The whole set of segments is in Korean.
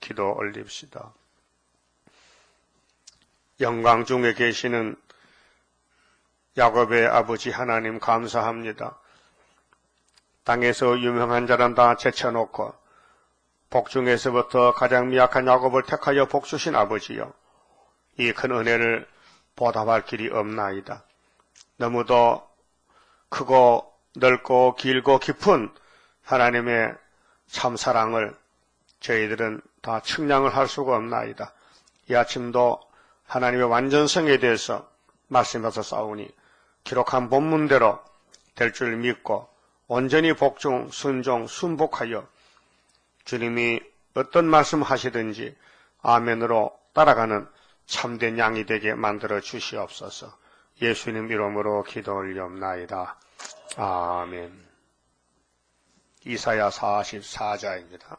기도 올립시다. 영광 중에 계시는 야곱의 아버지 하나님 감사합니다. 땅에서 유명한 자는 다 제쳐놓고 복중에서부터 가장 미약한 야곱을 택하여 복주신 아버지여, 이 큰 은혜를 보답할 길이 없나이다. 너무도 크고 넓고 길고 깊은 하나님의 참사랑을 저희들은 다 측량을 할 수가 없나이다. 이 아침도 하나님의 완전성에 대해서 말씀해서 싸우니 기록한 본문대로 될 줄 믿고 온전히 복종, 순종, 순복하여 주님이 어떤 말씀 하시든지 아멘으로 따라가는 참된 양이 되게 만들어 주시옵소서. 예수님 이름으로 기도 올리옵나이다. 아멘. 이사야 44자입니다.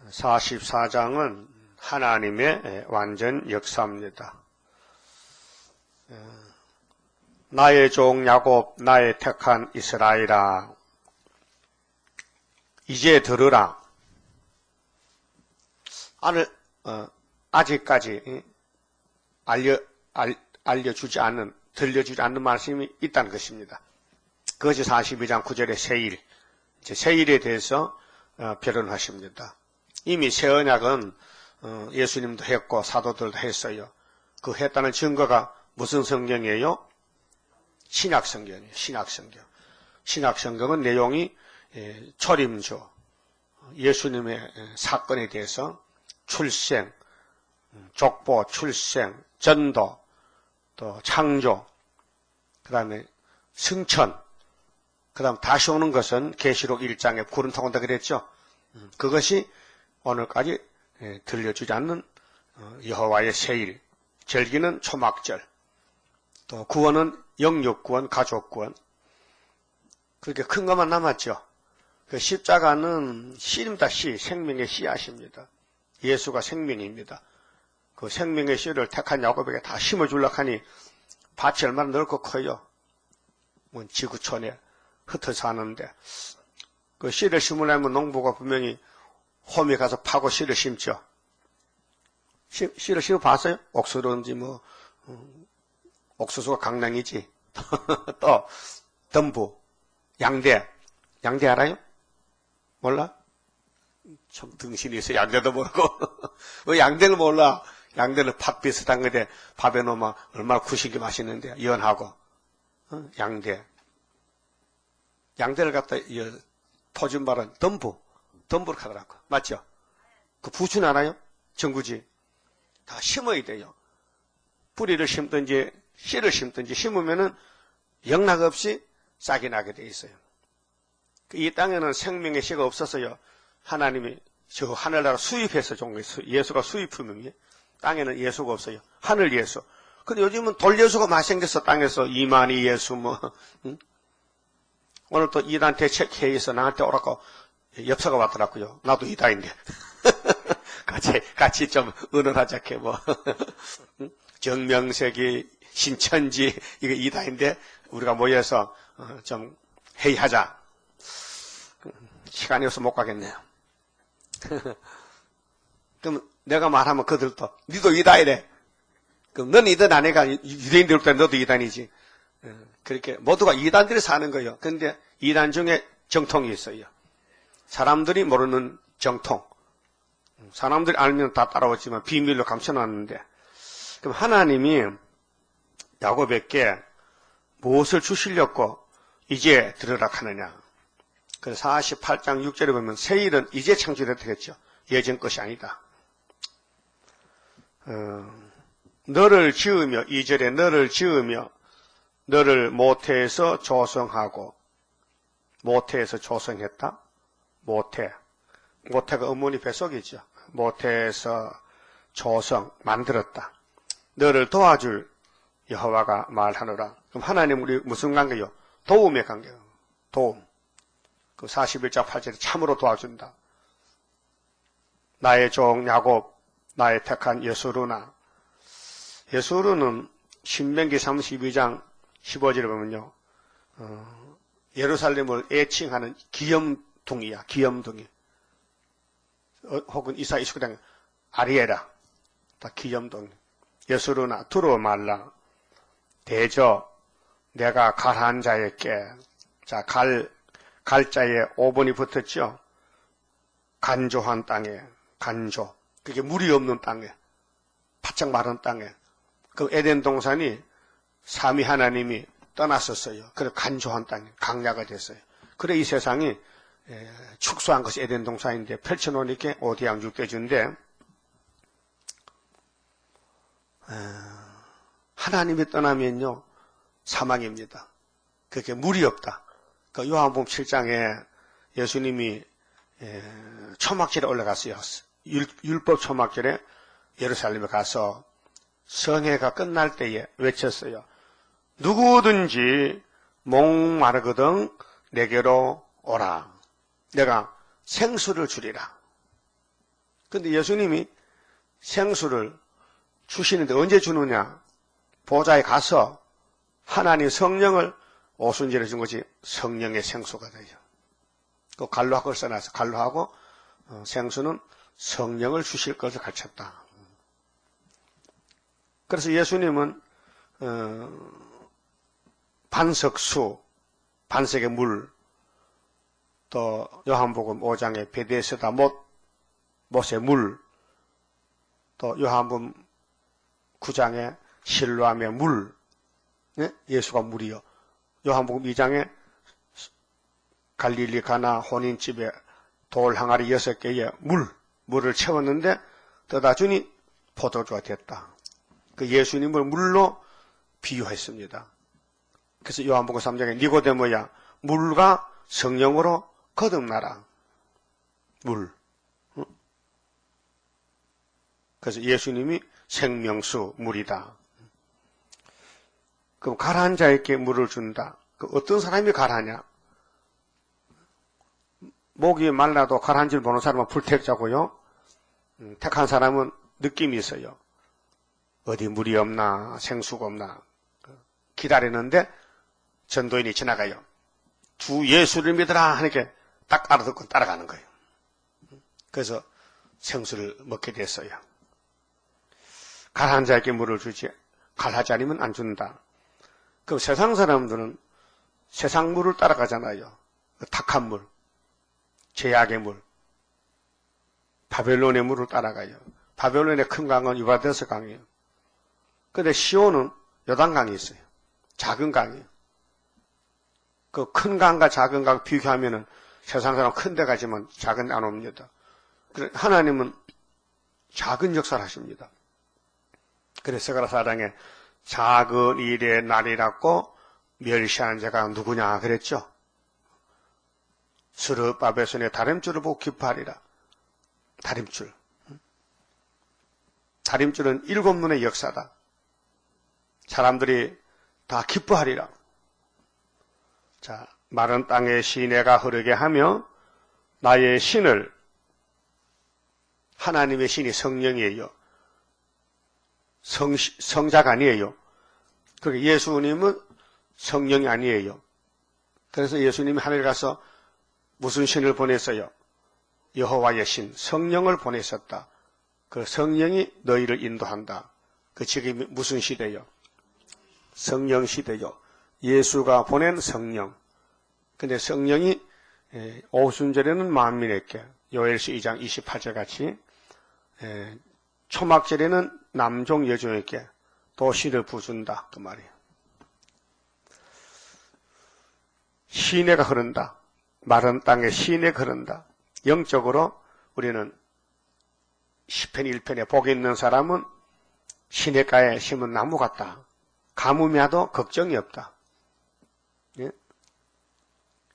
(44장은) 하나님의 완전 역사입니다. 나의 종 야곱, 나의 택한 이스라엘아, 이제 들으라. 아직까지 알려주지 않는, 들려주지 않는 말씀이 있다는 것입니다. 그것이 42장 9절의 세일, 세일에 대해서 변론하십니다. 이미 새 언약은 예수님도 했고 사도들도 했어요. 그 했다는 증거가 무슨 성경이에요? 신약성경이에요. 신약성경. 신약성경은 내용이 초림주, 예수님의 사건에 대해서 출생, 족보, 출생, 전도, 또 창조, 그 다음에 승천, 그 다음 다시 오는 것은 계시록 1장에 구름 타고 온다 그랬죠. 그것이 오늘까지 들려주지 않는 여호와의 세일, 절기는 초막절, 또 구원은 영육구원, 가족구원, 그렇게 큰 것만 남았죠. 그 십자가는 씨입니다. 씨, 생명의 씨앗입니다. 예수가 생명입니다. 그 생명의 씨를 택한 야곱에게 다 심어주려고 하니 밭이 얼마나 넓고 커요. 지구촌에 흩어져 사는데 그 씨를 심으려면 농부가 분명히 홈에 가서 파고 씨를 심죠. 씨를 심어봤어요? 옥수수인지 옥수수가 강낭이지. 또 덤부, 양대 알아요? 몰라? 좀 등신이 있어. 양대도 모르고. 왜 양대를 몰라? 양대는 팥 비슷한 건데 밥에 넣으면 얼마나 구식이 맛있는데, 연하고. 양대를 갖다 터준 말은 덤부를 하더라고. 맞죠? 그 부춘 알아요? 전구지. 다 심어야 돼요. 뿌리를 심든지 씨를 심든지 심으면은 영락 없이 싹이 나게 돼 있어요. 이 땅에는 생명의 씨가 없었어요. 하나님이 저 하늘나라 수입해서 준 거예요. 예수가 수입품이에요. 땅에는 예수가 없어요. 하늘 예수. 근데 요즘은 돌 예수가 많이 생겼어. 땅에서 이만희 예수 응? 오늘 또 이단 대책 회의에서 나한테 오라고 엽서가 왔더라고요. 나도 이단인데. 같이 좀 의논하자게 응? 정명석이 신천지 이거 이단인데 우리가 모여서 좀 회의하자. 시간이 없어서 못 가겠네요. 그럼 내가 말하면 그들도 니도 이단이래. 그럼 너는 이단 아니가 유대인들 때 너도 이단이지. 그렇게 모두가 이단들이 사는 거예요. 그런데 이단 중에 정통이 있어요. 사람들이 모르는 정통. 사람들이 알면 다 따라오지만 비밀로 감춰놨는데, 그럼 하나님이 야곱에게 무엇을 주시려고 이제 들으라 하느냐. 그래서 48장 6절에 보면 세일은 이제 창조됐다 했죠. 예전 것이 아니다. 너를 지으며, 2절에 너를 지으며 너를 모태에서 조성하고, 모태에서 조성했다? 모태가 어머니 뱃속이죠. 모태에서 조성, 만들었다. 너를 도와줄 여호와가 말하노라. 그럼 하나님 우리 무슨 관계요? 도움의 관계요. 도움. 그 41장 8절에 참으로 도와준다. 나의 종 야곱, 나의 택한 예수루나. 예수루는 신명기 32장 15절에 보면요. 예루살렘을 애칭하는 기염둥이야. 기염둥이. 혹은 이사 29장 아리에라. 다 기염둥이. 예수르나 두루 말라. 대저 내가 갈한 자에게. 자, 갈자에 5번이 붙었죠. 간조한 땅에. 간조. 그게 물이 없는 땅에. 바짝 마른 땅에. 그 에덴 동산이 삼위 하나님이 떠났었어요. 그래서 간조한 땅에 강야가 됐어요. 그래 이 세상이 축소한 것이 에덴 동산인데 펼쳐놓으니까 오대양육대주인데 하나님이 떠나면요 사망입니다. 그게 물이 없다. 그 요한복음 7장에 예수님이 초막절에 올라갔어요. 율법 초막절에 예루살렘에 가서 성회가 끝날 때에 외쳤어요. 누구든지 목마르거든 내게로 오라. 내가 생수를 주리라. 근데 예수님이 생수를 주시는데 언제 주느냐? 보좌에 가서 하나님 성령을 오순절에 준 것이 성령의 생수가 되죠. 그 갈로하고 써놔서 갈로하고 생수는 성령을 주실 것을 가르쳤다. 그래서 예수님은 반석수, 반석의 물, 또 요한복음 5장에 베데스다 못의 물, 또 요한복음 9장에 실로암의 물, 네? 예수가 물이요. 요한복음 2장에 갈릴리 가나 혼인집에 돌 항아리 6개의 물을 채웠는데 떠다 주니 포도주가 됐다. 그 예수님을 물로 비유했습니다. 그래서 요한복음 3장에 니고데모야 물과 성령으로 거듭나라. 물. 그래서 예수님이 생명수 물이다. 그럼 가라한 자에게 물을 준다. 그 어떤 사람이 가라냐? 목이 말라도 가라한 줄 보는 사람은 불택자고요. 택한 사람은 느낌이 있어요. 어디 물이 없나 생수가 없나 기다리는데 전도인이 지나가요. 주 예수를 믿으라 하니까 딱 알아듣고 따라가는 거예요. 그래서 생수를 먹게 됐어요. 갈한 자에게 물을 주지 갈하지 않으면 안 준다. 그럼 세상 사람들은 세상 물을 따라가잖아요. 탁한 물, 제약의 물, 바벨론의 물을 따라가요. 바벨론의 큰 강은 유바데스 강이에요. 근데 시온은 요단강이 있어요. 작은 강이에요. 그 큰 강과 작은 강 비교하면은 세상 사람 큰 데 가지만 작은 데 안 옵니다. 그래 하나님은 작은 역사를 하십니다. 그래서 스가랴 4장에 작은 일의 날이라고 멸시하는 자가 누구냐 그랬죠. 스르바벨 손에 다림줄을 보고 기뻐하리라. 다림줄. 다림줄은 7눈의 역사다. 사람들이 다 기뻐하리라. 자, 마른 땅에 시내가 흐르게 하며 나의 신을 하나님의 신이 성령이에요. 성자가 아니에요. 그리고 예수님은 성령이 아니에요. 그래서 예수님이 하늘에 가서 무슨 신을 보냈어요? 여호와의 신, 성령을 보냈었다. 그 성령이 너희를 인도한다. 그 지금이 무슨 시대요? 성령 시대요. 예수가 보낸 성령. 근데 성령이 오순절에는 만민에게 요엘서 2장 28절 같이 초막절에는 남종 여종에게 도시를 부준다. 그 말이에요. 시내가 흐른다. 마른 땅에 시내가 흐른다. 영적으로 우리는 시편 1편에 복이 있는 사람은 시냇가에 심은 나무 같다. 가뭄이라도 걱정이 없다. 예?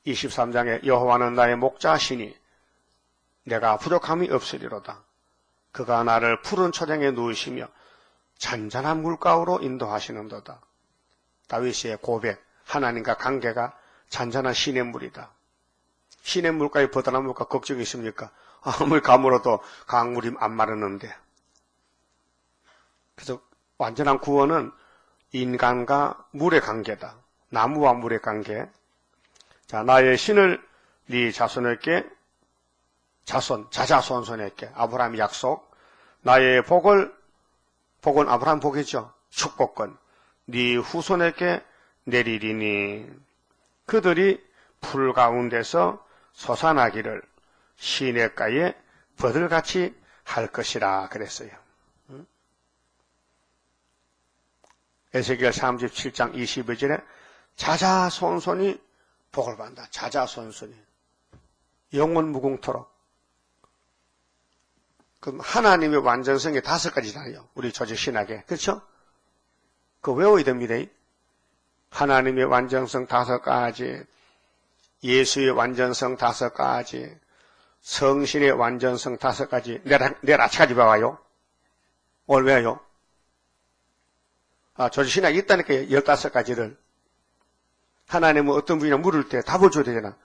23장에 여호와는 나의 목자시니 내가 부족함이 없으리로다. 그가 나를 푸른 초장에 누우시며 잔잔한 물가로 인도하시는도다. 다윗의 고백, 하나님과 관계가 잔잔한 시냇물이다. 시냇물가에 버드나무가 걱정이 있습니까? 아무리 가물어도 강물이 안 마르는데. 그래서 완전한 구원은 인간과 물의 관계다. 나무와 물의 관계. 자, 나의 신을 네 자손에게 자자손손에게 아브라함의 약속. 나의 복은 아브라함 복이죠. 축복권. 네 후손에게 내리리니 그들이 풀 가운데서 솟아나기를 시냇가에 버들같이 할 것이라 그랬어요. 에스겔 37장 22절에 자자손손이 복을 받는다. 자자손손이 영원 무궁토록. 그럼 하나님의 완전성이 5가지잖아요. 우리 조직 신학에. 그렇죠? 그거 외워야 됩니다. 하나님의 완전성 5가지, 예수의 완전성 5가지, 성신의 완전성 5가지. 내일 아침까지 봐와요. 오늘 왜요? 조직 신학이 있다니까요. 15가지를. 하나님은 어떤 분이나 물을 때 답을 줘야 되잖아.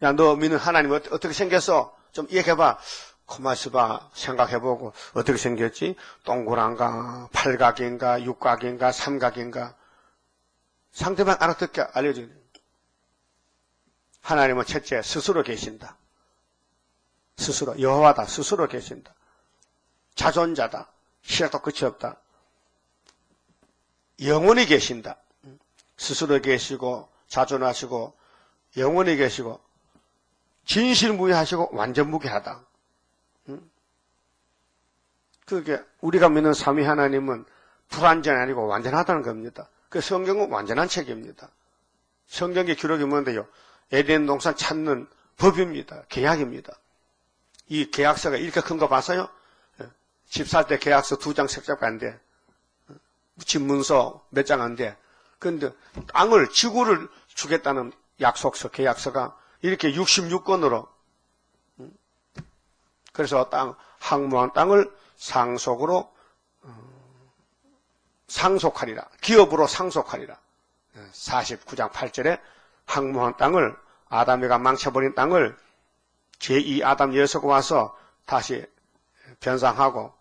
야, 너 믿는 하나님 어떻게 생겼어? 좀 얘기해봐. 가만 있어봐. 생각해보고 어떻게 생겼지? 동그란가, 팔각인가, 육각인가, 삼각인가. 상대방 알아듣게 알려줘야 돼. 하나님은 첫째 스스로 계신다. 스스로 여호와다. 스스로 계신다. 자존자다. 시작도 끝이 없다. 영원히 계신다. 스스로 계시고 자존하시고 영원히 계시고 진실무이하시고 완전무계하다. 그게 우리가 믿는 삼위 하나님은 불완전이 아니고 완전하다는 겁니다. 그 성경은 완전한 책입니다. 성경의 기록이 뭔데요? 에덴 동산 찾는 법입니다. 계약입니다. 이 계약서가 이렇게 큰 거 봤어요? 집 살 때 계약서 2장 색잡고 안 돼. 집 문서 몇 장 안 돼. 그런데 땅을, 지구를 주겠다는 약속서, 계약서가 이렇게 66권으로. 그래서 항모한 땅을 상속으로, 상속하리라. 기업으로 상속하리라. 49장 8절에 항모한 땅을, 아담이가 망쳐버린 땅을 제2 아담 예수가 와서 다시 변상하고,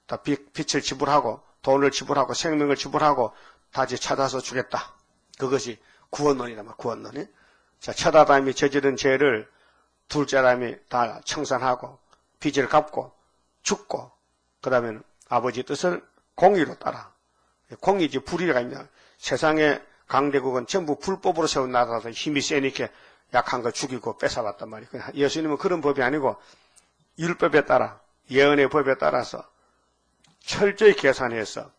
또 빛을 지불하고, 돈을 지불하고, 생명을 지불하고, 다시 찾아서 주겠다. 그것이 구원론이다, 구원론이. 자, 첫 아담이 저지른 죄를 둘째 아담이 다 청산하고, 빚을 갚고, 죽고, 그 다음에는 아버지 뜻을 공의로 따라. 공의지 불의가 있냐. 세상의 강대국은 전부 불법으로 세운 나라라서 힘이 세니까 약한 거 죽이고 뺏어왔단 말이에요. 예수님은 그런 법이 아니고 율법에 따라, 예언의 법에 따라서 철저히 계산해서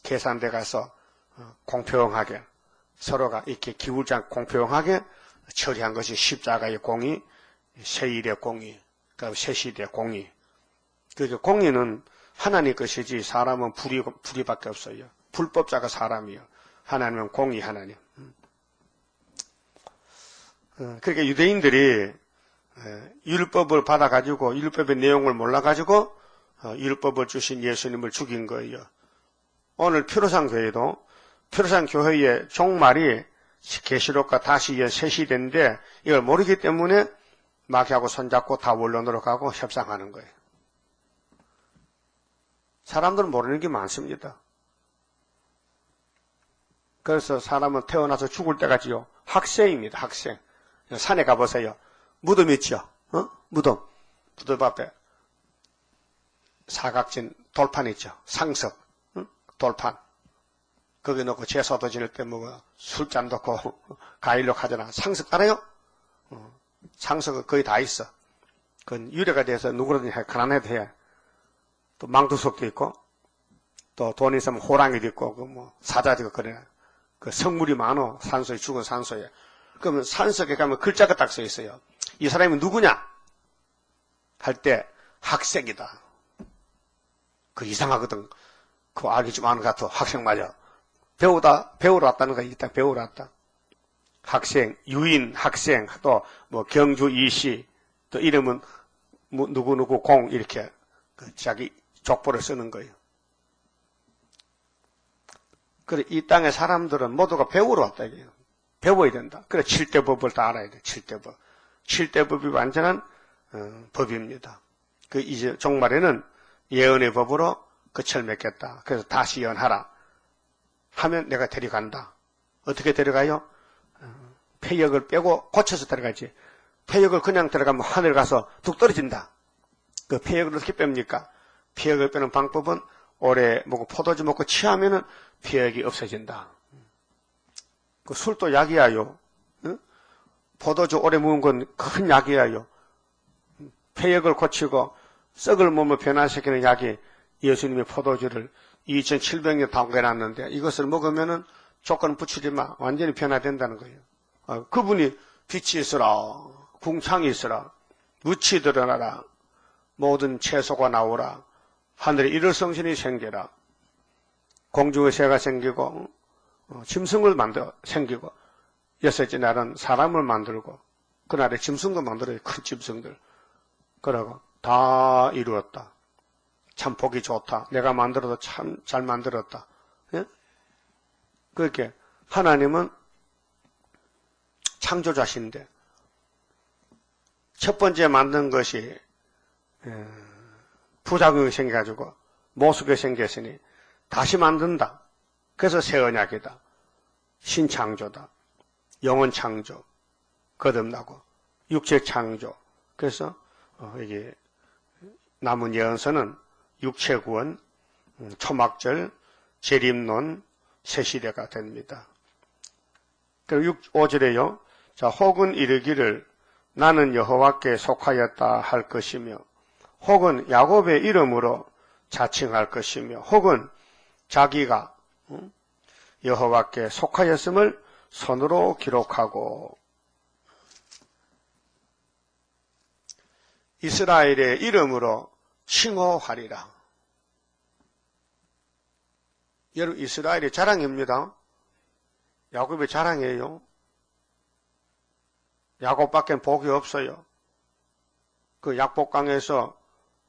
계산돼 가서 공평하게 서로가 이렇게 기울지 않고 공평하게 처리한 것이 십자가의 공의, 세일의 공의, 그다음 세시대의 공의. 그러니까 공의는 하나님 것이지 사람은 불의밖에 없어요. 불법자가 사람이요. 하나님은 공의 하나님. 그러니까 유대인들이 율법을 받아가지고 율법의 내용을 몰라가지고 율법을 주신 예수님을 죽인 거예요. 오늘 표로상 교회도 표로상 교회의 종말이 계시록과 다시의 새 시대인데 이걸 모르기 때문에 마귀하고 손잡고 다 원론으로 가고 협상하는 거예요. 사람들은 모르는 게 많습니다. 그래서 사람은 태어나서 죽을 때까지요. 학생입니다. 학생. 산에 가보세요. 무덤 있죠? 무덤. 무덤 앞에 사각진 돌판 있죠? 상석. 돌판. 거기 놓고 제사도 지낼 때 술잔 놓고 가일로 하잖아. 상석 알아요? 상석은 거의 다 있어. 그건 유래가 돼서 누구라든지 가난해도 해. 또 망두석도 있고, 또 돈 있으면 호랑이도 있고, 사자도 있고, 그래. 그 성물이 많어. 산소에, 죽은 산소에. 그러면 산석에 가면 글자가 딱 써 있어요. 이 사람이 누구냐? 할 때 학생이다. 그 이상하거든. 그 알기 좀 아는 것 같아. 학생 맞아. 배우러 왔다는 거야. 딱 배우러 왔다. 학생, 유인, 학생, 또 경주 이시, 또 이름은 누구누구 공, 이렇게 자기 족보를 쓰는 거예요. 그래, 이 땅의 사람들은 모두가 배우러 왔다, 이게요. 배워야 된다. 그래, 7대 법을 다 알아야 돼, 7대 법. 7대 법이 완전한, 법입니다. 이제 종말에는 예언의 법으로 끝을 맺겠다. 그래서 다시 예언하라. 하면 내가 데려간다. 어떻게 데려가요? 폐역을 빼고 고쳐서 데려가지. 폐역을 그냥 들어가면 하늘 가서 뚝 떨어진다. 그 폐역을 어떻게 뺍니까? 폐역을 빼는 방법은 오래 먹고 포도주 먹고 취하면은 폐역이 없어진다. 그 술도 약이야요. 응? 포도주 오래 먹은 건 큰 약이야요. 폐역을 고치고 썩을 몸을 변화시키는 약이 예수님의 포도주를 2700년 담궈놨는데 이것을 먹으면은 조건 붙이지 마. 완전히 변화된다는 거예요. 그분이 빛이 있으라. 궁창이 있으라. 무치 드러나라. 모든 채소가 나오라. 하늘에 일월성신이 생겨라. 공중의 새가 생기고 짐승을 생기고 여섯째 날은 사람을 만들고 그날에 짐승도 만들어요. 큰 짐승들. 그러고 다 이루었다. 참 보기 좋다. 내가 만들어도 참 잘 만들었다. 예? 그렇게 하나님은 창조자신데 첫 번째 만든 것이 부작용이 생겨가지고 모습이 생겼으니 다시 만든다. 그래서 새 언약이다. 신창조다. 영원 창조. 거듭나고 육체 창조. 그래서 이게 남은 예언서는 육체 구원, 초막절, 재림론, 새시대가 됩니다. 그리고 5절에요. 자, 혹은 이르기를 나는 여호와께 속하였다 할 것이며 혹은 야곱의 이름으로 자칭할 것이며 혹은 자기가 여호와께 속하였음을 손으로 기록하고 이스라엘의 이름으로 칭호하리라. 여러분 이스라엘의 자랑입니다. 야곱의 자랑이에요. 야곱밖에 복이 없어요. 그 약복강에서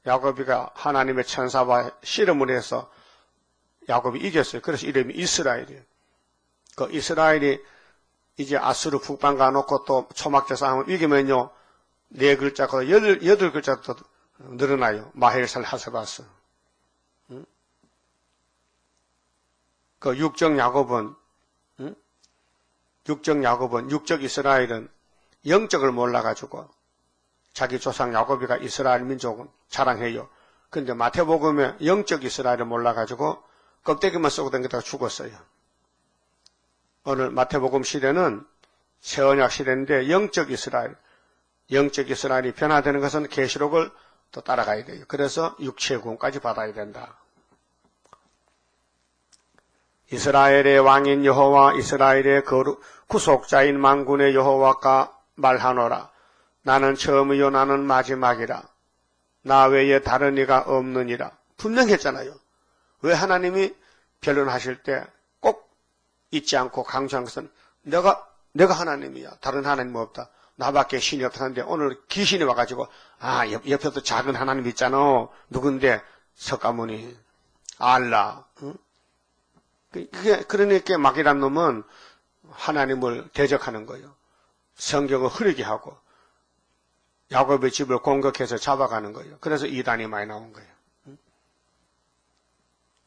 야곱이가 하나님의 천사와 씨름을 해서 야곱이 이겼어요. 그래서 이름이 이스라엘이에요. 그 이스라엘이 이제 아수르 북방 가놓고 또 초막절 싸움을 이기면요. 4글자가 8글자 더 늘어나요. 마헬살 하세바스. 그 육적 야곱은 육적 이스라엘은 영적을 몰라가지고 자기 조상 야곱이가 이스라엘 민족은 자랑해요. 근데 마태복음에 영적 이스라엘을 몰라가지고 껍데기만 쓰고 다니다가 죽었어요. 오늘 마태복음 시대는 새언약 시대인데 영적 이스라엘이 변화되는 것은 계시록을 또 따라가야 돼요. 그래서 육체 구원까지 받아야 된다. 이스라엘의 왕인 여호와 이스라엘의 구속자인 만군의 여호와가 말하노라. 나는 처음이요 나는 마지막이라. 나 외에 다른 이가 없느니라. 분명했잖아요. 왜 하나님이 변론하실 때 꼭 잊지 않고 강조한 것은 내가 하나님이야. 다른 하나님 없다. 나밖에 신이 없다는데 오늘 귀신이 와가지고 옆에도 작은 하나님 있잖아. 누군데? 석가모니, 알라. 응? 그러니까 막이란 놈은 하나님을 대적하는 거예요. 성경을 흐리게 하고 야곱의 집을 공격해서 잡아가는 거예요. 그래서 이단이 많이 나온 거예요.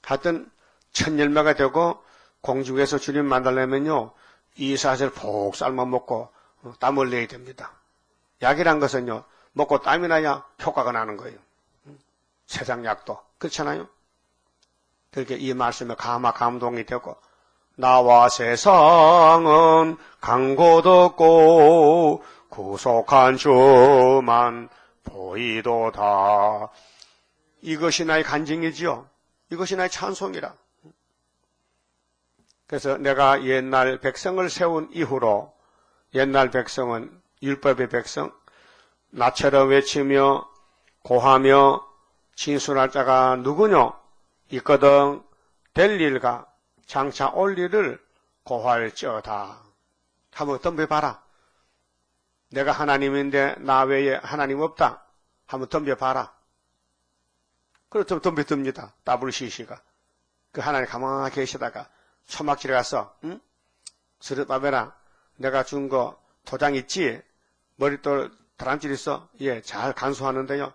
하여튼 천 열매가 되고 공중에서 주님 만나려면요 24절 푹 삶아먹고 땀을 내야 됩니다. 약이란 것은요 먹고 땀이 나야 효과가 나는 거예요. 세상 약도 그렇잖아요. 그렇게 이 말씀에 감동이 되고 나와 세상은 강고 덥고 구속한 주만 보이도다. 이것이 나의 간증이지요. 이것이 나의 찬송이라. 그래서 내가 옛날 백성을 세운 이후로 옛날 백성은 율법의 백성 나처럼 외치며 고하며 진술할 자가 누구뇨? 있거든 될 일과 장차 올 일을 고할지어다. 한번 덤벼봐라. 내가 하나님인데 나 외에 하나님 없다. 한번 덤벼봐라. 그렇다면 덤벼듭니다. WCC가. 그 하나님 가만히 계시다가 초막질에 가서 스르바벨아 내가 준 거 도장 있지? 머릿돌 다람쥐 있어? 예, 잘 간수하는데요.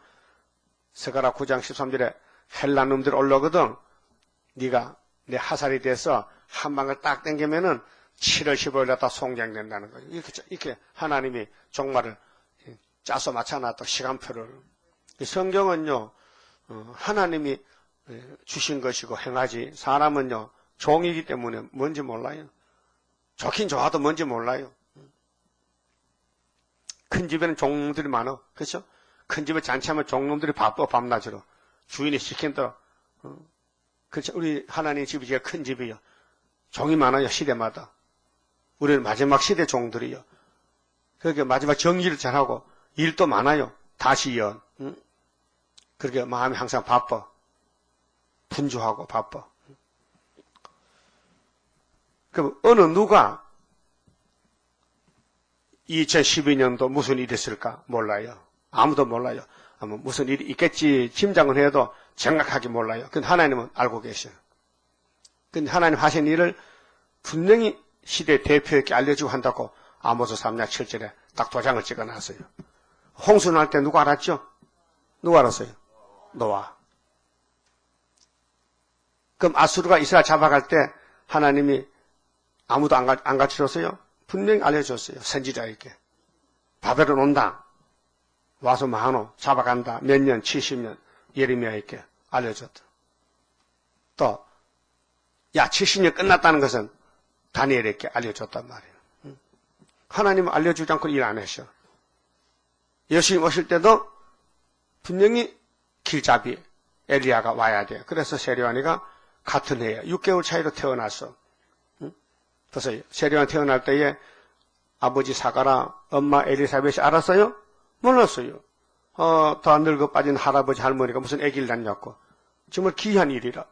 스가랴 9장 13절에 헬라 놈들 올라오거든. 네가 내 하살이 돼서 한 방을 딱 당기면은 7월 15일 날 다 송장된다는 거예요. 이렇게 하나님이 종말을 짜서 맞춰놨다 시간표를. 성경은요, 하나님이 주신 것이고 행하지, 사람은요, 종이기 때문에 뭔지 몰라요. 좋긴 좋아도 뭔지 몰라요. 큰 집에는 종놈들이 많아. 그렇죠? 큰 집에 잔치하면 종놈들이 바빠, 밤낮으로. 주인이 시킨 대로. 그렇죠? 우리 하나님 집이 제일 큰 집이요. 종이 많아요, 시대마다. 우리는 마지막 시대 종들이요. 그렇게 마지막 정리를 잘하고, 일도 많아요. 다시요. 그렇게 마음이 항상 바빠. 분주하고 바빠. 그럼 어느 누가 2012년도 무슨 일이 있을까? 몰라요. 아무도 몰라요. 아마 무슨 일이 있겠지 짐작은 해도 정확하게 몰라요. 근데 하나님은 알고 계셔요. 근데 하나님 하신 일을 분명히 시대 대표에게 알려주고 한다고 아모스 3장 7절에 딱 도장을 찍어놨어요. 홍수 날 때 누가 알았죠? 누가 알았어요? 노아. 그럼 아수르가 이스라엘 잡아갈 때 하나님이 아무도 안 가르쳐줬어요? 분명히 알려줬어요. 선지자에게. 바벨론 온다. 와서 많어. 잡아간다. 몇 년, 70년. 예레미야에게 알려줬다. 또, 야, 70년 끝났다는 것은 다니엘에게 알려줬단 말이에요. 하나님은 알려주지 않고 일 안 하셔. 예수님 오실 때도 분명히 길잡이 엘리야가 와야 돼요. 그래서 세례요한이가 같은 해에 6개월 차이로 태어났어. 그래서 세례요한 태어날 때에 아버지 사가라 엄마 엘리사벳이 알았어요? 몰랐어요. 더 늙어 빠진 할아버지 할머니가 무슨 아기를 낳냐고. 정말 귀한 일이라.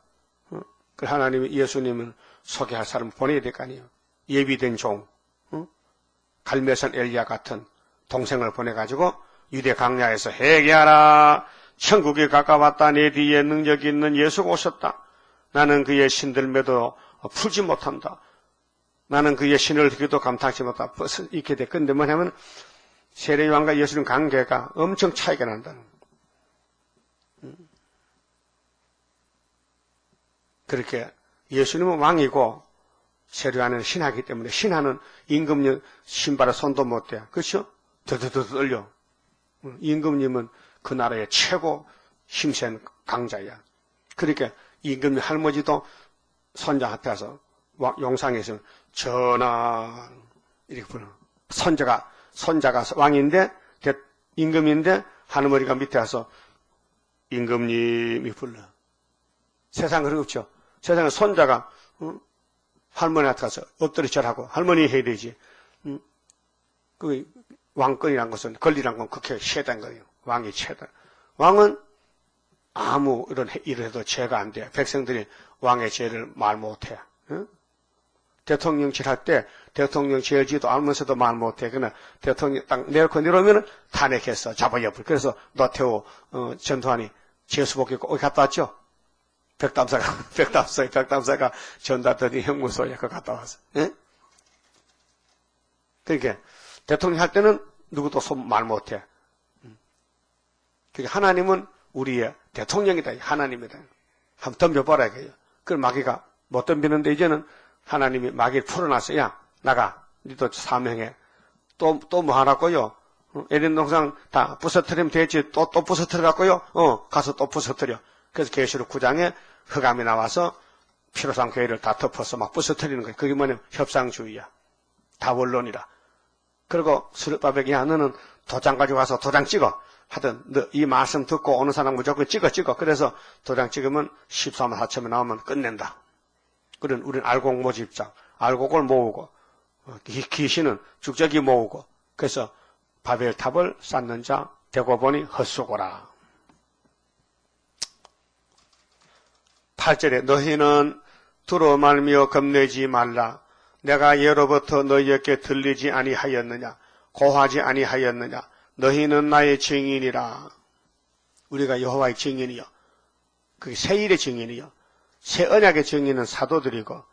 그 하나님이 예수님은 소개할 사람을 보내야 될 거 아니에요. 예비된 종, 갈멜산 엘리야 같은 동생을 보내가지고 유대 강야에서 회개하라. 천국에 가까웠다. 내 뒤에 능력이 있는 예수가 오셨다. 나는 그의 신들매도 풀지 못한다. 나는 그의 신을 듣기도 감탄치 못한다. 이렇게 돼. 근데 뭐냐면 세례요한과 예수님 관계가 엄청 차이가 난다는 거예요. 그렇게 예수님은 왕이고 세례요한은 신하기 때문에 신하는 임금님 신발에 손도 못 대. 그렇죠? 더더더 떨려. 임금님은 그 나라의 최고 힘센 강자야. 그러니까 임금님 할머니도 손자 앞에 와서 용상에서 전하 이렇게 부르. 손자가 왕인데 임금인데 할머니가 밑에 와서 임금님이 불러. 세상 그런 거 없죠. 세상에 손자가 할머니한테 가서 엎드려 절하고 할머니 해야 되지. 그 왕권이란 것은 권리란 건 그렇게 최단 거예요. 왕이 최단. 왕은 아무 이런 일을 해도 죄가 안 돼. 백성들이 왕의 죄를 말 못해. 대통령질 할 때 대통령 죄지도 알면서도 말 못해. 그러나 대통령 딱 내려오면 탄핵해서 잡아여불. 그래서 노태우 전두환이 죄수복 입고 어디 갔다 왔죠? 백담사가 전달더니 형무소에 그 갔다 왔어. 예? 그러니까 대통령 할 때는 누구도 말 못해. 그러니까 하나님은 우리의 대통령이다. 하나님이다. 한번 덤벼봐라 이거예요. 그걸 마귀가 못 덤비는데 이제는 하나님이 마귀를 풀어놨어. 야 나가. 니도 사명해. 또 뭐 하라고요? 에덴 동산 다 부서뜨리면 되지. 또 부서뜨려 갖고요. 가서 또 부서뜨려. 그래서 계시록 9장에 흑암이 나와서 피로상 교회를 다 덮어서 막 부서뜨리는 거예요. 그게 뭐냐면 협상주의야. 다 원론이라. 그리고 스룹바벨이 야 너는 도장 가지고 와서 도장 찍어. 하여튼 너 이 말씀 듣고 오는 사람 무조건 찍어. 그래서 도장 찍으면 14만 4천만 나오면 끝낸다. 그런 우리는 알곡 모집장, 알곡을 모으고 귀신은 죽적이 모으고 그래서 바벨탑을 쌓는 자 되고 보니 헛수고라. 8절에 너희는 두로 말미어 겁내지 말라. 내가 예로부터 너희에게 들리지 아니하였느냐 고하지 아니하였느냐. 너희는 나의 증인이라. 우리가 여호와의 증인이요. 그게 새 일의 증인이요. 새 언약의 증인은 사도들이고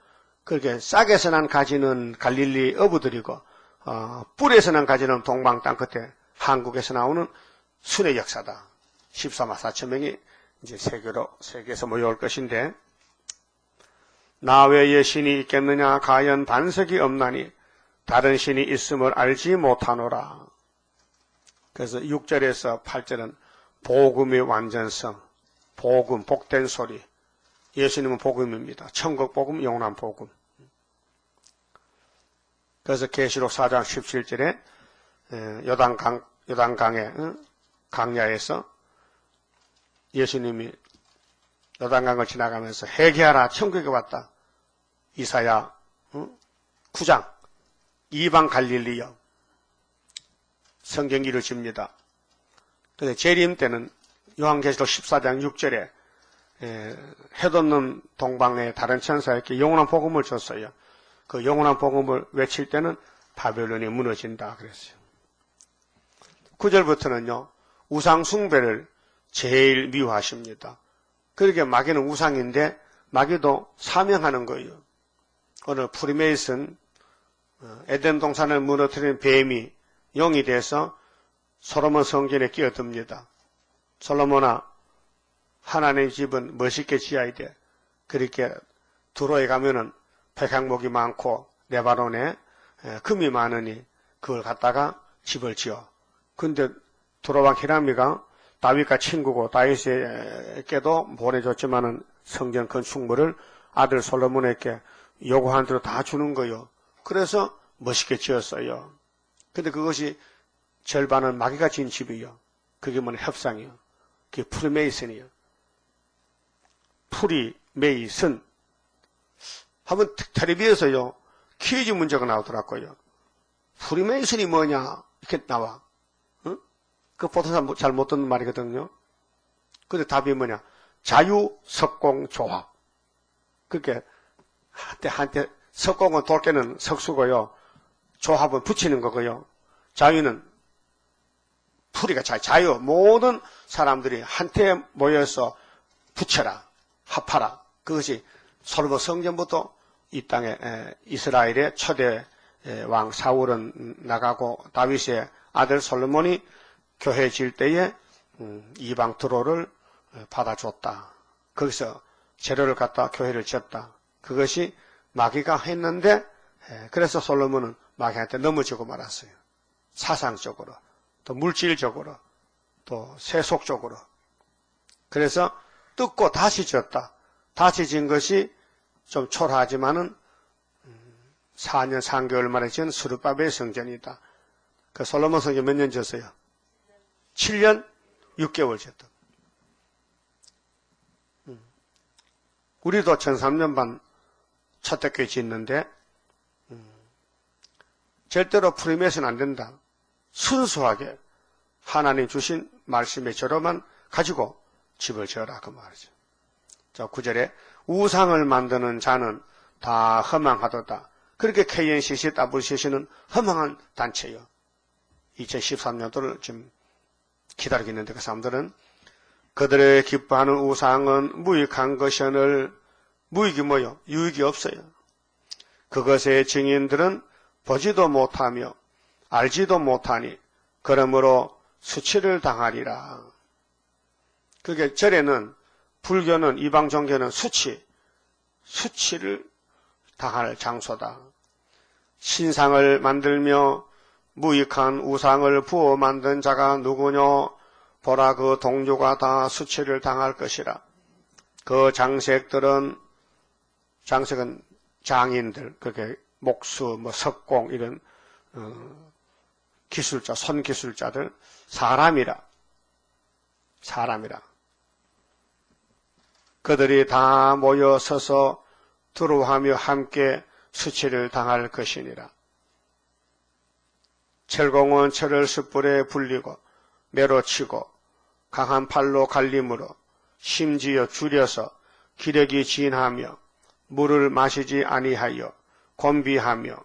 그렇게 싹에서 난 가지는 갈릴리 어부들이고 뿔에서 난 가지는 동방 땅끝에 한국에서 나오는 순의 역사다. 14만 4천 명이 이제 세계에서 모여올 것인데 나 외에 신이 있겠느냐 가연 반석이 없나니 다른 신이 있음을 알지 못하노라. 그래서 6절에서 8절은 복음의 완전성, 복음, 복된 소리. 예수님은 복음입니다. 천국 복음, 영원한 복음. 그래서 계시록 4장 17절에 요단강의 강야에서 예수님이 요단강을 지나가면서 회개하라, 천국에 왔다. 이사야 9장 이방 갈릴리여 성경이 이루어집니다. 그런데 재림 때는 요한계시록 14장 6절에 해돋는 동방의 다른 천사에게 영원한 복음을 줬어요. 그 영원한 복음을 외칠 때는 바벨론이 무너진다 그랬어요. 9절부터는요. 우상 숭배를 제일 미워하십니다. 그러게 마귀는 우상인데 마귀도 사명하는 거예요. 오늘 프리메이슨 에덴 동산을 무너뜨린 뱀이 영이 돼서 솔로몬 성전에 끼어듭니다. 솔로몬아, 하나님의 집은 멋있게 지어야 돼. 그렇게 두로에 가면은 백향목이 많고 레바논에 금이 많으니 그걸 갖다가 집을 지어. 근데 두로왕 히람이가 다윗과 친구고 다윗에게도 보내줬지만은 성전 건축물을 아들 솔로몬에게 요구한 대로 다 주는 거요. 그래서 멋있게 지었어요. 근데 그것이 절반은 마귀가 지은 집이요. 그게 뭐냐 협상이요. 그게 프리메이슨이요. 프리메이슨. 한번 텔레비에서요. 퀴즈 문제가 나오더라고요. 프리메이슨이 뭐냐 이렇게 나와. 응? 그 보통 잘 못 듣는 말이거든요. 근데 답이 뭐냐. 자유석공조합. 그렇게 한때 석공은 돌깨는 석수고요. 조합은 붙이는 거고요. 자유는 풀이가 자유. 모든 사람들이 한테 모여서 붙여라. 합하라. 그것이 솔로몬 성전부터 이 땅에 이스라엘의 초대 왕 사울은 나가고 다윗의 아들 솔로몬이 교회 질 때에 이방 드로를 받아줬다. 거기서 재료를 갖다 교회를 지었다. 그것이 마귀가 했는데 그래서 솔로몬은 마귀한테 넘어지고 말았어요. 사상적으로 또 물질적으로 또 세속적으로. 그래서 뜯고 다시 지었다. 다시 지은 것이 좀 초라하지만은 4년 3개월 만에 지은 스룹바벨 성전이다. 그 솔로몬 성전 몇 년 지었어요? 7년 6개월 지었다. 우리도 1003년 반 첫대교회 짓는데 절대로 프리메이슨 안 된다. 순수하게 하나님 주신 말씀의 저로만 가지고 집을 지어라 그 말이죠. 자 9절에 우상을 만드는 자는 다 허망하도다. 그렇게 KNCC, WCC는 허망한 단체요. 2013년도를 지금 기다리고 있는데 그 사람들은 그들의 기뻐하는 우상은 무익한 것이오늘 무익이 뭐요? 유익이 없어요. 그것의 증인들은 보지도 못하며 알지도 못하니 그러므로 수치를 당하리라. 그게 절에는 불교는 이방 종교는 수치를 당할 장소다. 신상을 만들며 무익한 우상을 부어 만든 자가 누구뇨? 보라 그 동료가 다 수치를 당할 것이라. 그 장색은 장인들, 그렇게 목수, 석공 이런 기술자, 손기술자들 사람이라. 그들이 다 모여 서서 두루하며 함께 수치를 당할 것이니라. 철공은 철을 숯불에 불리고 매로 치고 강한 팔로 갈림으로 심지어 줄여서 기력이 진하며 물을 마시지 아니하여 곤비하며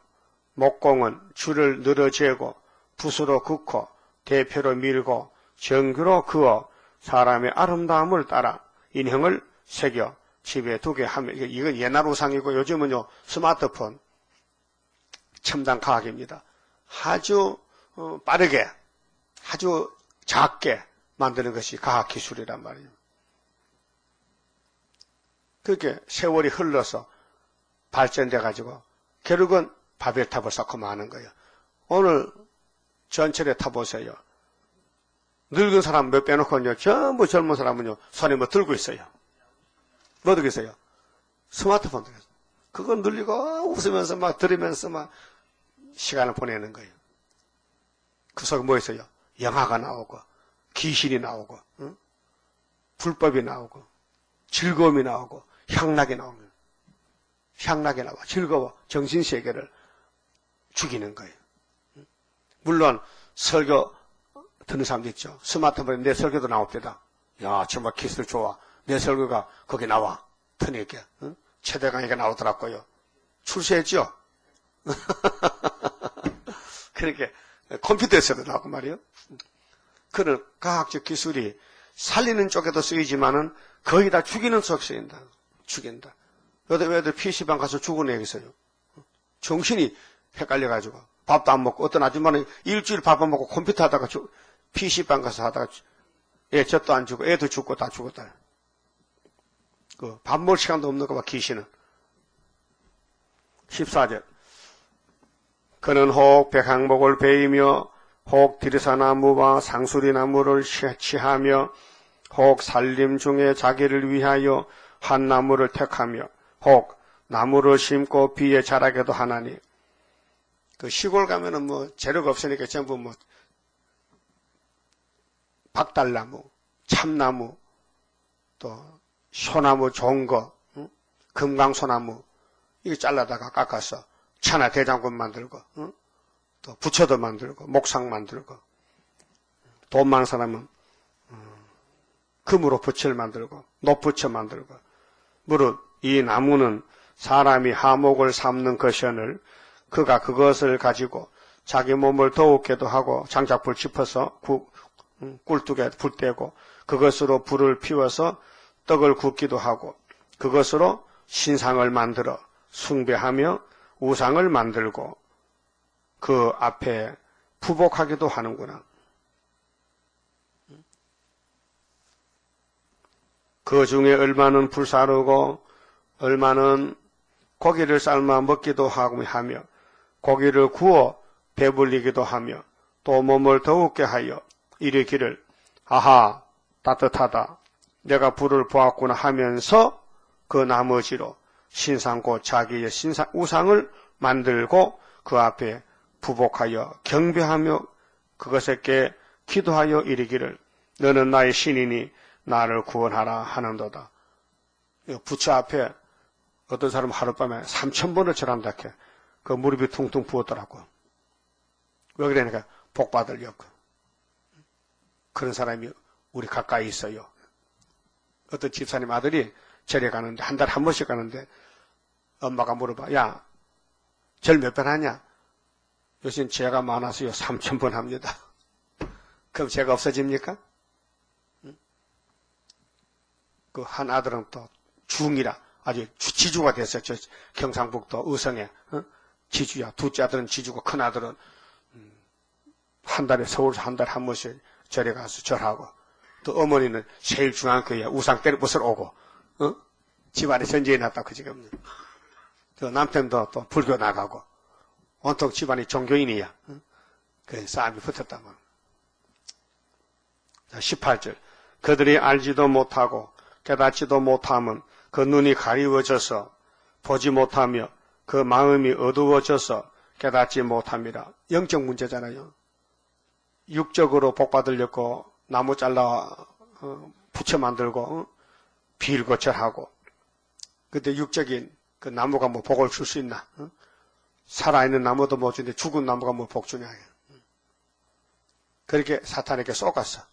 목공은 줄을 늘어재고 붓으로 긋고 대표로 밀고 정규로 그어 사람의 아름다움을 따라 인형을 새겨 집에 두게 하며 이건 옛날 우상이고 요즘은요 스마트폰 첨단 과학입니다. 아주 빠르게 아주 작게 만드는 것이 과학기술이란 말이에요. 그렇게 세월이 흘러서 발전돼가지고 결국은 바벨탑을 쌓고 마는 거예요. 오늘 전철에 타보세요. 늙은 사람 몇 빼놓고요. 전부 젊은 사람은요. 손에 뭐 들고 있어요. 뭐 들고 있어요? 스마트폰 들고 있어요. 그거 늘리고 웃으면서 막 들으면서 막 시간을 보내는 거예요. 그 속에 뭐 있어요? 영화가 나오고 귀신이 나오고 응? 불법이 나오고 즐거움이 나오고 향락이 나오고 향락이 나와 즐거워 정신세계를 죽이는 거예요. 물론 설교 듣는 사람도 있죠. 스마트폰에 내 설교도 나옵니다. 야 정말 기술 좋아. 내 설교가 거기 나와. 터니게 응? 최대강의가 나오더라고요. 출세했죠? 그러니까 컴퓨터에서도 나오고 말이요. 그런 과학적 기술이 살리는 쪽에도 쓰이지만은 거의 다 죽이는 쪽에 쓰인다. 죽인다. 애들 PC방 가서 죽은 애 있어요. 정신이 헷갈려가지고 밥도 안 먹고 어떤 아줌마는 일주일 밥 안 먹고 컴퓨터 하다가 PC방 가서 하다가 애 젖도 안 주고 애도 죽고 다 죽었다. 그 밥 먹을 시간도 없는 거 봐 귀신은. 14절 그는 혹 백향목을 베이며 혹 디르사나무와 상수리나무를 취하며 혹 산림 중에 자기를 위하여 한 나무를 택하며 혹 나무를 심고 비에 자라게도 하나니. 그 시골 가면은 뭐 재료가 없으니까 전부 뭐 박달나무, 참나무, 또 소나무 좋은 거, 응? 금강소나무 이거 잘라다가 깎아서 차나 대장군 만들고, 응? 또 부처도 만들고 목상 만들고 돈 많은 사람은 금으로 부처를 만들고 노부처 만들고. 무릇 이 나무는 사람이 하목을 삼는 것이오늘 그가 그것을 가지고 자기 몸을 더욱게도 하고 장작불 짚어서 꿀뚝에 불 떼고 그것으로 불을 피워서 떡을 굽기도 하고 그것으로 신상을 만들어 숭배하며 우상을 만들고 그 앞에 부복하기도 하는구나. 그 중에 얼마는 불사르고 얼마는 고기를 삶아 먹기도 하며 고기를 구워 배불리기도 하며 또 몸을 더욱게 하여 이르기를 아하 따뜻하다 내가 불을 보았구나 하면서 그 나머지로 신상 곧 자기의 우상을 만들고 그 앞에 부복하여 경배하며 그것에게 기도하여 이르기를 너는 나의 신이니 나를 구원하라 하는도다. 부처 앞에 어떤 사람은 하룻밤에 3000번을 절한다 해. 그 무릎이 퉁퉁 부었더라고. 왜 그러니까 복 받으려고. 그런 사람이 우리 가까이 있어요. 어떤 집사님 아들이 절에 가는데 한 달에 한 번씩 가는데 엄마가 물어봐. 야, 절 몇 번 하냐? 요즘 죄가 많아서요 3000번 합니다. 그럼 죄가 없어집니까? 그 한 아들은 또 중이라 아주 지주가 됐어요. 저 경상북도 의성에 지주야. 둘째 아들은 지주고 큰 아들은 한 달에 서울에서 한 달에 한 번씩 절에 가서 절하고 또 어머니는 제일 중요한 거야. 우상 때려 부수러 오고 집안에 전쟁이 났다고 지금. 또 남편도 또 불교 나가고 온통 집안이 종교인이야. 그 싸움이 붙었다만. 18절 그들이 알지도 못하고 깨닫지도 못함은 그 눈이 가리워져서 보지 못하며 그 마음이 어두워져서 깨닫지 못함이라. 영적 문제잖아요. 육적으로 복받으려고 나무 잘라 부처 만들고 빌고 절하고. 근데 육적인 그 나무가 뭐 복을 줄 수 있나? 살아있는 나무도 못 주는데 죽은 나무가 뭐 복 주냐. 그렇게 사탄에게 쏘갔어.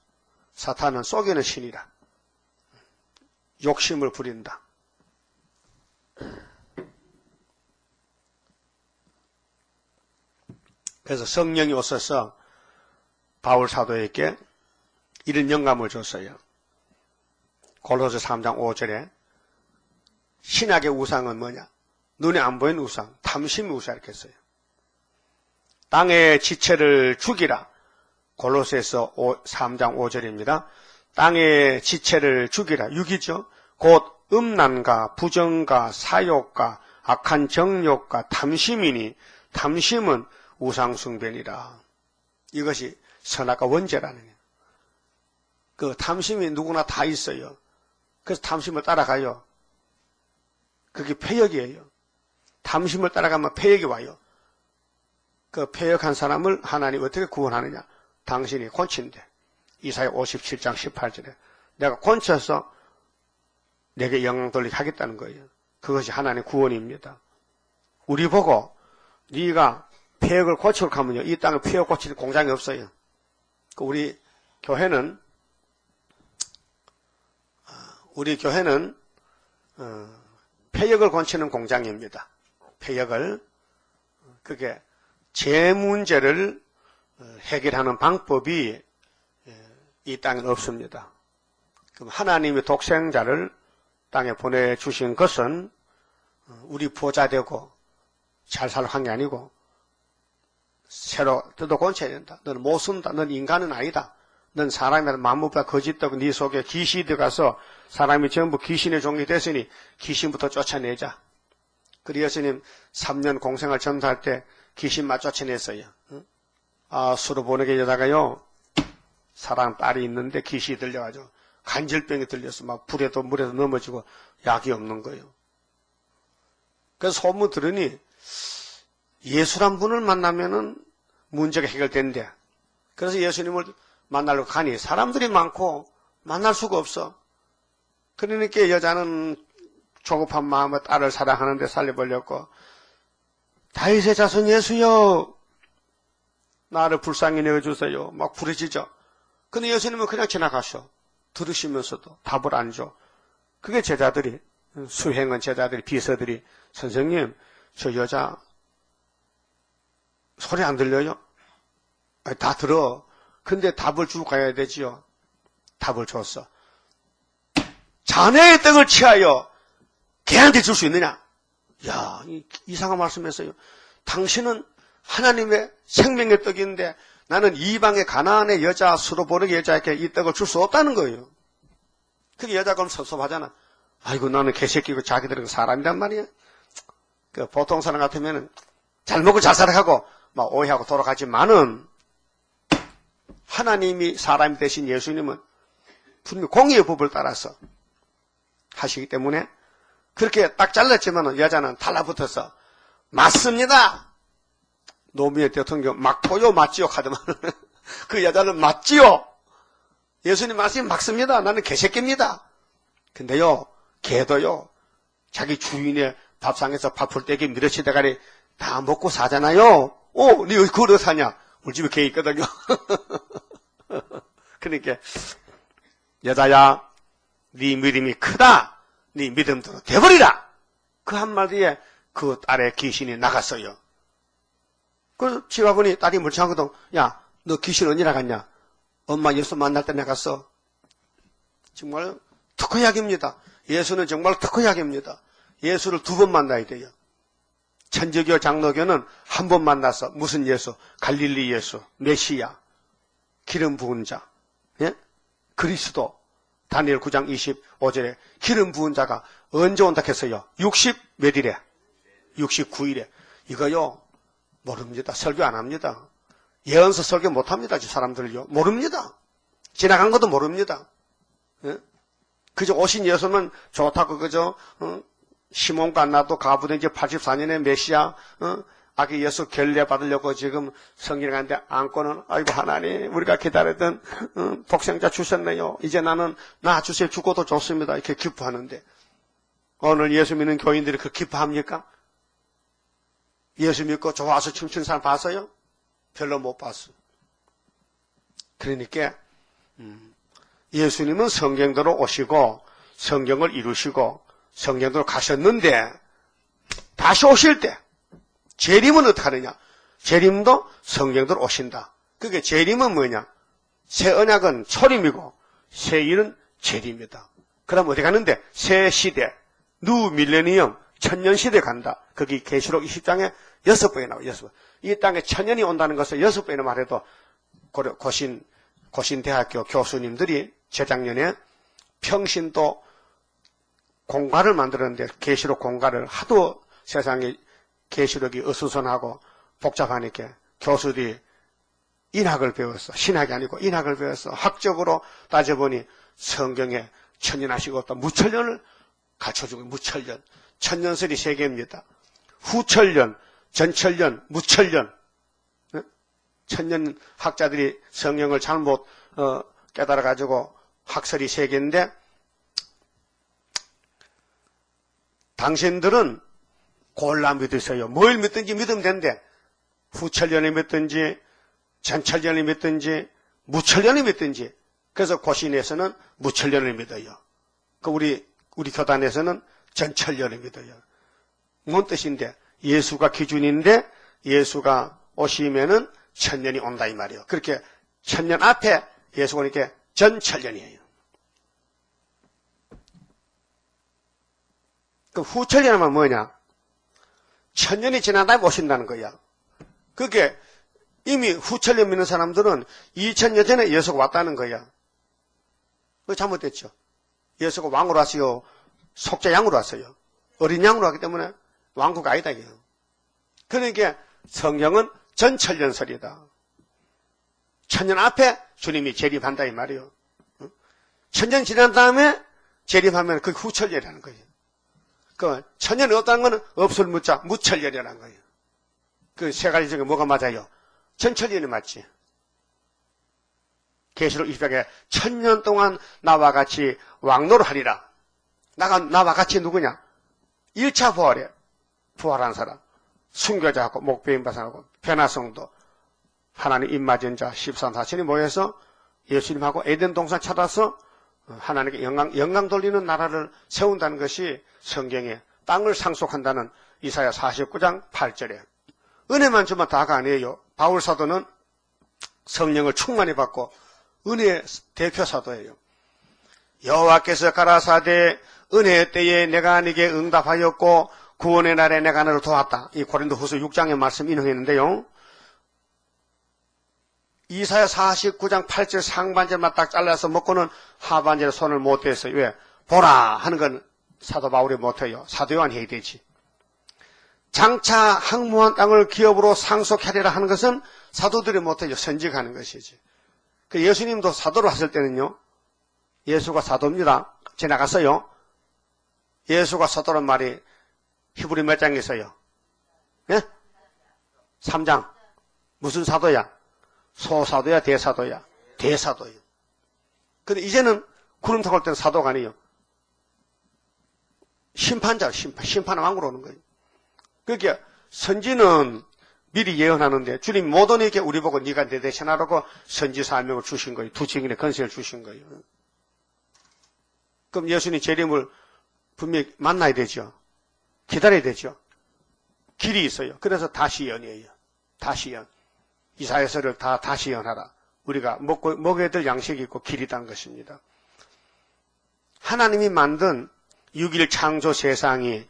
사탄은 쏘기는 신이라. 욕심을 부린다. 그래서 성령이 오셔서 바울 사도에게 이런 영감을 줬어요. 골로새 3장 5절에 신약의 우상은 뭐냐? 눈에 안 보이는 우상, 탐심의 우상 이렇게 했어요. 땅의 지체를 죽이라. 골로새서 3장 5절입니다. 땅의 지체를 죽이라. 육이죠. 곧 음란과 부정과 사욕과 악한 정욕과 탐심이니 탐심은 우상숭배니라. 이것이 선악과 원죄라는 거예요. 그 탐심이 누구나 다 있어요. 그래서 탐심을 따라가요. 그게 패역이에요. 탐심을 따라가면 패역이 와요. 그 패역한 사람을 하나님 어떻게 구원하느냐? 당신이 곤친대. 이사야 57장 18절에 내가 곤쳐서 내게 영광 돌리게 하겠다는 거예요. 그것이 하나님의 구원입니다. 우리 보고 네가 패역을 고치고 가면요, 이 땅에 패역 고치는 공장이 없어요. 우리 교회는 패역을 고치는 공장입니다. 패역을. 그게 제 문제를 해결하는 방법이 이 땅에는 없습니다. 그럼 하나님의 독생자를 땅에 보내주신 것은 우리 부자 되고 잘 살 한 게 아니고 새로 뜯어 고쳐야 된다. 너는 못 쓴다. 너는 인간은 아니다. 넌 사람이라 만물보다 거짓되고 네 속에 귀신이 들어가서 사람이 전부 귀신의 종이 됐으니 귀신부터 쫓아내자. 그리 예수님 3년 공생활 전도할 때 귀신만 쫓아냈어요. 수로보내게 여자가요, 사랑 딸이 있는데 귀신이 들려가지고 간질병이 들려서 막 불에도 물에도 넘어지고 약이 없는 거예요. 그래서 소문 들으니 예수란 분을 만나면은 문제가 해결된대. 그래서 예수님을 만나러 가니 사람들이 많고 만날 수가 없어. 그러니까 여자는 조급한 마음에 딸을 사랑하는데 살려보려고 다윗의 자손 예수여 나를 불쌍히 내어주세요. 막 부르짖어. 근데 예수님은 그냥 지나가셔. 들으시면서도 답을 안 줘. 그게 제자들이, 수행은 제자들이, 비서들이, 선생님 저 여자 소리 안 들려요? 아니, 다 들어. 근데 답을 주고 가야 되지요. 답을 줬어. 자네의 떡을 취하여 걔한테 줄 수 있느냐? 야, 이상한 말씀했어요. 당신은 하나님의 생명의 떡인데 나는 이방의 가나안의 여자, 수로보르게 여자에게 이 떡을 줄 수 없다는 거예요. 그게 여자가 그럼 섭섭하잖아. 아이고, 나는 개새끼고 자기들은 사람이란 말이야. 그 보통 사람 같으면은 잘 먹고 잘 살아가고 막 오해하고 돌아가지만은 하나님이 사람이 되신 예수님은 분명히 공의의 법을 따라서 하시기 때문에 그렇게 딱 잘랐지만은 여자는 달라붙어서 맞습니다. 노무현 대통령 맞고요, 맞지요 하더만 그 여자는 맞지요. 예수님 말씀이 맞습니다. 나는 개새끼입니다. 근데요, 개도요, 자기 주인의 밥상에서 밥풀 떼기 미러치대가리 다 먹고 사잖아요. 니 그걸 어디서 사냐? 우리 집에 개 있거든요. 그러니까 여자야, 네 믿음이 크다. 네 믿음대로 돼버리라. 그 한마디에 그 딸의 귀신이 나갔어요. 그래서 집에 보니 딸이 물창하거든. 야, 너 귀신 언제 나갔냐? 엄마 예수 만날 때 나갔어. 정말 특허약입니다. 예수는 정말 특허약입니다. 예수를 2번 만나야 돼요. 천주교 장로교는 한 번 만나서 무슨 예수? 갈릴리 예수, 메시아, 기름 부은 자, 예? 그리스도. 다니엘 9장 25절에 기름 부은 자가 언제 온다 했어요? 60 몇 일에? 69일에. 이거요, 모릅니다. 설교 안 합니다. 예언서 설교 못 합니다. 사람들요. 모릅니다. 지나간 것도 모릅니다. 예? 그저 오신 예수는 좋다고 그저, 시몬과 나도 가부된 지 84년에 메시아, 아기 예수 결례 받으려고 지금 성경에 갔는데 안고는, 아이고 하나님, 우리가 기다렸던 독생자 주셨네요. 이제 나는 나 주세요. 죽어도 좋습니다. 이렇게 기뻐하는데 오늘 예수 믿는 교인들이 그 기뻐합니까? 예수 믿고 좋아서 춤추는 사람 봤어요? 별로 못 봤어요. 그러니까 예수님은 성경대로 오시고 성경을 이루시고 성경대로 가셨는데 다시 오실 때 재림은 어떻게 하느냐? 재림도 성경대로 오신다. 그게 재림은 뭐냐? 새 언약은 초림이고 새 일은 재림이다. 그럼 어디 가는데? 새 시대, 뉴 밀레니엄, 천년시대 간다. 거기 계시록 20장에 6번이 나와요. 6번. 이 땅에 천년이 온다는 것을 6번이나 말해도 고신대학교 교수님들이 재작년에 평신도 공과를 만들었는데 계시록 공과를 하도 세상에 계시록이 어수선하고 복잡하니까 교수들이 인학을 배웠어. 신학이 아니고 인학을 배웠어. 학적으로 따져보니 성경에 천년하시고 또 무천년을 갖춰주고 무천년. 천년설이 세 개입니다. 후천년, 전천년, 무천년. 천년 학자들이 성경을 잘못 깨달아가지고 학설이 세 개인데 당신들은 골라 믿으세요. 뭘 믿든지 믿으면 된대. 후천년을 믿든지 전천년을 믿든지 무천년을 믿든지. 그래서 고신에서는 무천년을 믿어요. 우리 교단에서는 전천년을 믿어요. 뭔 뜻인데? 예수가 기준인데 예수가 오시면은 천년이 온다 이 말이에요. 그렇게 천년 앞에 예수가 오니까 전천년이에요. 그 후천년이면 뭐냐? 천년이 지난 다음에 오신다는 거야. 그게 이미 후천년 믿는 사람들은 2000년 전에 예수가 왔다는 거야. 그거 잘못됐죠. 예수가 왕으로 왔어요. 속죄 양으로 왔어요. 어린 양으로 왔기 때문에 왕국 아니다 이게요. 그러니까 성경은 전천년설이다. 천년 앞에 주님이 재림한다 이 말이에요. 천년 지난 다음에 재림하면 그게 후천년이라는 거예요. 그 천년이 없다는 거는 없을 무자 무천년이라는 거예요. 그 세 가지 중에 뭐가 맞아요? 전천년이 맞지. 계시록 20장에 천년 동안 나와 같이 왕노릇하리라. 나와 같이 누구냐? 1차 부활에 부활한 사람. 순교자하고 목배임 바상하고 변화성도 하나님 입맞은 자 13사천이 모여서 예수님하고 에덴 동산 찾아서 하나님께 영광 돌리는 나라를 세운다는 것이 성경에 땅을 상속한다는 이사야 49장 8절에 은혜만 주면 다가 아니에요. 바울 사도는 성령을 충만히 받고 은혜의 대표 사도예요. 여호와께서 가라사대 은혜의 때에 내가 네게 응답하였고 구원의 날에 내가 너를 도왔다. 이 고린도후서 6장의 말씀 인용했는데요. 이사야 49장 8절 상반절만 딱 잘라서 먹고는 하반절에 손을 못 대서 왜? 보라 하는 건 사도 바울이 못해요. 사도 요한이 해야 되지. 장차 항무한 땅을 기업으로 상속하리라 하는 것은 사도들이 못해요. 선직하는 것이지. 그 예수님도 사도로 하실 때는요. 예수가 사도입니다. 지나갔어요. 예수가 사도란 말이 히브리 몇 장에 있어요? 예? 3장. 무슨 사도야? 소사도야 대사도야? 대사도요. 근데 이제는 구름 타고 올 때는 사도가 아니에요. 심판자, 심판의 왕으로 오는 거예요. 그러니까 선지는 미리 예언하는데 주님 못 오니까 우리 보고 네가 내 대신하라고 선지 사명을 주신 거예요. 두 증인의 건세를 주신 거예요. 그럼 예수님 재림을 분명히 만나야 되죠. 기다려야 되죠. 길이 있어요. 그래서 다시연이에요. 다시연. 이사야서를 다 다시연하라. 우리가 먹어야 될 양식이 있고 길이 있다는 것입니다. 하나님이 만든 6일 창조 세상이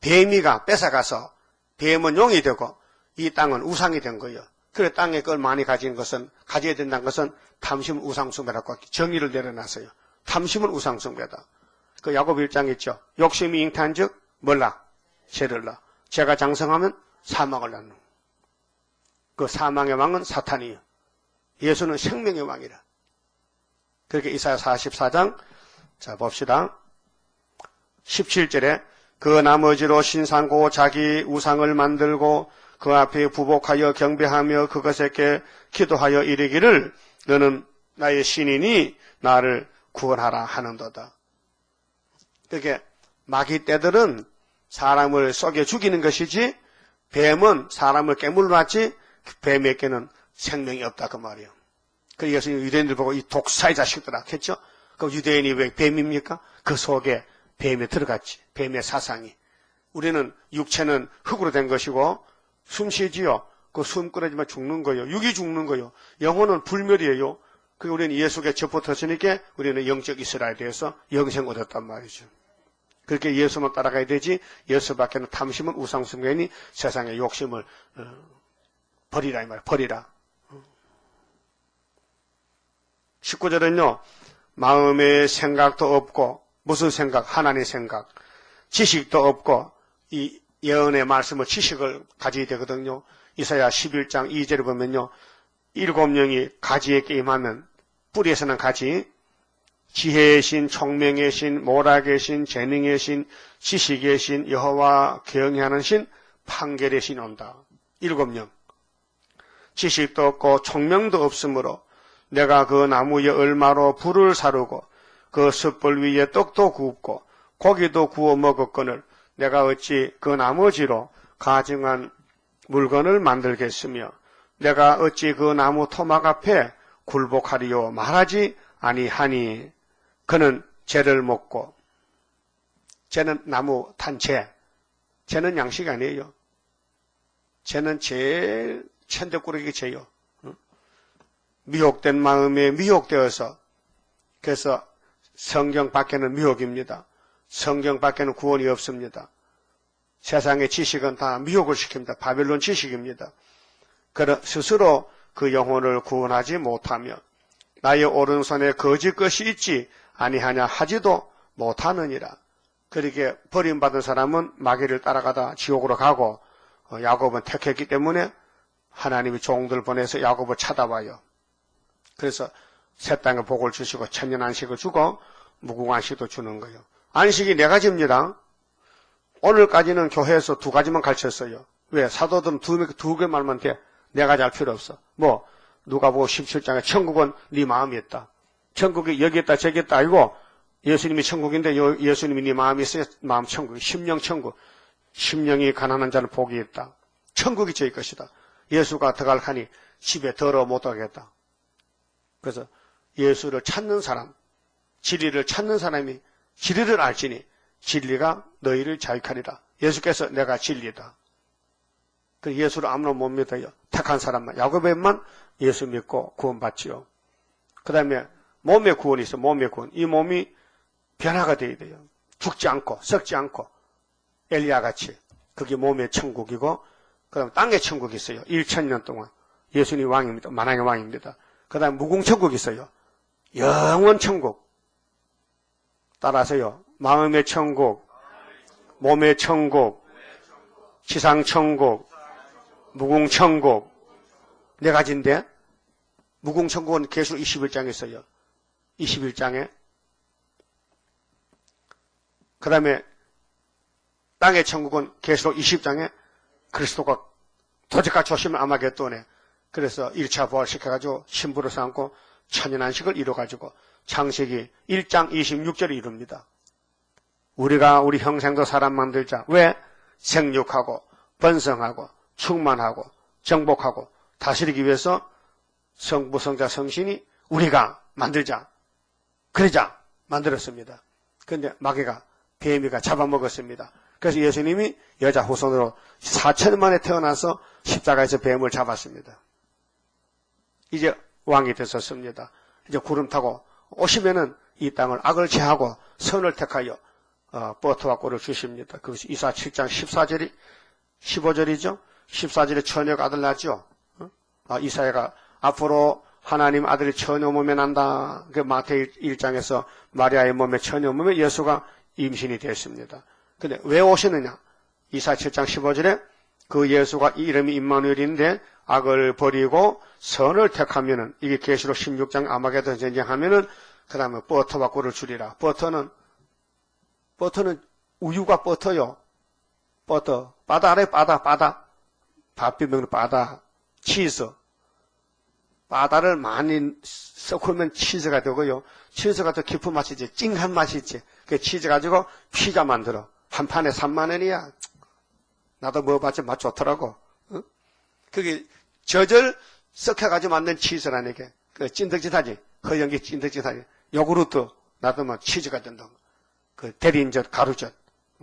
뱀이가 뺏어가서 뱀은 용이 되고 이 땅은 우상이 된 거예요. 그래 땅에 걸 많이 가진 것은 가져야 된다는 것은 탐심은 우상숭배라고 정의를 내려놨어요. 탐심은 우상숭배다. 그 야고보 1장 있죠. 욕심이 잉태한즉 뭘라? 죄를 낳아. 죄가 장성하면 사망을 낳는. 그 사망의 왕은 사탄이에요. 예수는 생명의 왕이라. 그렇게 이사야 44장 자 봅시다. 17절에 그 나머지로 신상고 자기 우상을 만들고 그 앞에 부복하여 경배하며 그것에게 기도하여 이르기를 너는 나의 신이니 나를 구원하라 하는도다. 그렇게 마귀 떼들은 사람을 속여 죽이는 것이지 뱀은 사람을 깨물어놨지 뱀에게는 생명이 없다 그 말이에요. 그래서 예수님 유대인들 보고 이 독사의 자식들아 했죠. 그 유대인이 왜 뱀입니까? 그 속에 뱀이 들어갔지. 뱀의 사상이. 우리는 육체는 흙으로 된 것이고 숨 쉬지요. 그 숨 끊어지면 죽는 거예요. 육이 죽는 거예요. 영혼은 불멸이에요. 그 우리는 예수께 접붙었으니까 우리는 영적 이스라엘에 대해서 영생 얻었단 말이죠. 그렇게 예수만 따라가야 되지 예수밖에는 탐심은 우상숭배니 세상의 욕심을 버리라 이 말이야. 버리라. 19절은요. 마음의 생각도 없고 무슨 생각? 하나님의 생각. 지식도 없고 이 예언의 말씀을 지식을 가지게 되거든요. 이사야 11장 2절에 보면요. 7명이 가지에 게임하면 뿌리에서는 가지, 지혜의 신, 총명의 신, 모락의 신, 재능의 신, 지식의 신, 여호와 경외하는 신, 판결의 신 온다. 7명. 지식도 없고 총명도 없으므로 내가 그 나무에 얼마로 불을 사르고 그 숯불 위에 떡도 굽고 고기도 구워 먹었거늘 내가 어찌 그 나머지로 가증한 물건을 만들겠으며 내가 어찌 그 나무 토막 앞에 굴복하리요 말하지 아니하니. 그는 죄를 먹고, 죄는 나무 탄채, 죄는 양식이 아니에요. 죄는 제일 천대꾸러기 죄요. 미혹된 마음에 미혹되어서, 그래서 성경 밖에는 미혹입니다. 성경 밖에는 구원이 없습니다. 세상의 지식은 다 미혹을 시킵니다. 바벨론 지식입니다. 스스로 그 영혼을 구원하지 못하며 나의 오른손에 거짓 것이 있지 아니하냐 하지도 못하느니라. 그렇게 버림받은 사람은 마귀를 따라가다 지옥으로 가고 야곱은 택했기 때문에 하나님이 종들 보내서 야곱을 찾아와요. 그래서 새 땅에 복을 주시고 천년 안식을 주고 무궁안식도 주는 거예요. 안식이 4가지입니다. 오늘까지는 교회에서 2가지만 가르쳤어요. 왜? 사도들은 두 개 말만 돼. 4가지 할 필요 없어. 뭐 누가복음 17장에 천국은 네 마음이 있다. 천국이 여기 있다 저기 있다 아니고 예수님이 천국인데 예수님이 네 마음이 있어야 마음 천국, 심령 천국. 심령이 가난한 자는 복이 있다. 천국이 저희 것이다. 예수가 들어갈 하니 집에 더러 못 가겠다. 그래서 예수를 찾는 사람, 진리를 찾는 사람이 진리를 알지니 진리가 너희를 자유하리라. 예수께서 내가 진리다. 그 예수를 아무나 못 믿어요. 택한 사람만, 야곱에만 예수 믿고 구원받지요. 그 다음에 몸의 구원이 있어. 몸의 구원. 이 몸이 변화가 되어야 돼요. 죽지 않고 썩지 않고 엘리야같이. 그게 몸의 천국이고 그 다음에 땅의 천국이 있어요. 1000년 동안. 예수님이 왕입니다. 만왕의 왕입니다. 그 다음에 무궁천국이 있어요. 영원 천국. 따라서요. 마음의 천국, 몸의 천국, 지상천국, 무궁천국. 4가지인데 무궁천국은 계시록 21장에 있어요. 21장에. 그 다음에 땅의 천국은 계시록 20장에 그리스도가 도적과 조심을 아마겟돈에 그래서 1차 부활시켜가지고 신부를 삼고 천연안식을 이뤄가지고 창세기 1장 26절을 이룹니다. 우리가 우리 형상도 사람 만들자. 왜? 생육하고 번성하고 충만하고 정복하고 다스리기 위해서 성부 성자 성신이 우리가 만들자. 그러자 만들었습니다. 그런데 마귀가 뱀이가 잡아먹었습니다. 그래서 예수님이 여자 후손으로 4천 만에 태어나서 십자가에서 뱀을 잡았습니다. 이제 왕이 되셨습니다. 이제 구름 타고 오시면은 이 땅을 악을 제하고 선을 택하여 버터와 꿀을 주십니다. 그것이 이사 7장 14절이 15절이죠. 14절에 처녀가 아들 낳죠. 이사야가 앞으로 하나님 아들이 처녀 몸에 난다. 그 마태복음 1장에서 마리아의 몸에 처녀 몸에 예수가 임신이 됐습니다. 근데 왜 오시느냐? 이사 7장 15절에 그 예수가 이름이 임마누엘인데 악을 버리고 선을 택하면은 이게 계시록 16장 아마겟돈 전쟁하면은 그 다음에 버터와 꿀을 주리라. 버터는 우유가 버터요. 버터. 바다 아래 바다. 밥 비먹는 바다. 치즈. 바다를 많이 섞으면 치즈가 되고요. 치즈가 더 깊은 맛이 있지. 찡한 맛이 있지. 그 치즈 가지고 피자 만들어. 한 판에 3만 원이야. 나도 먹어봤지 맛 좋더라고. 어? 그게 저절 섞여가지고 만든 치즈라는 게. 그 찐득찐하지. 허연기 찐득찐하지. 요구르트. 나도 뭐 치즈가 된다. 그 대리인젓, 가루젓.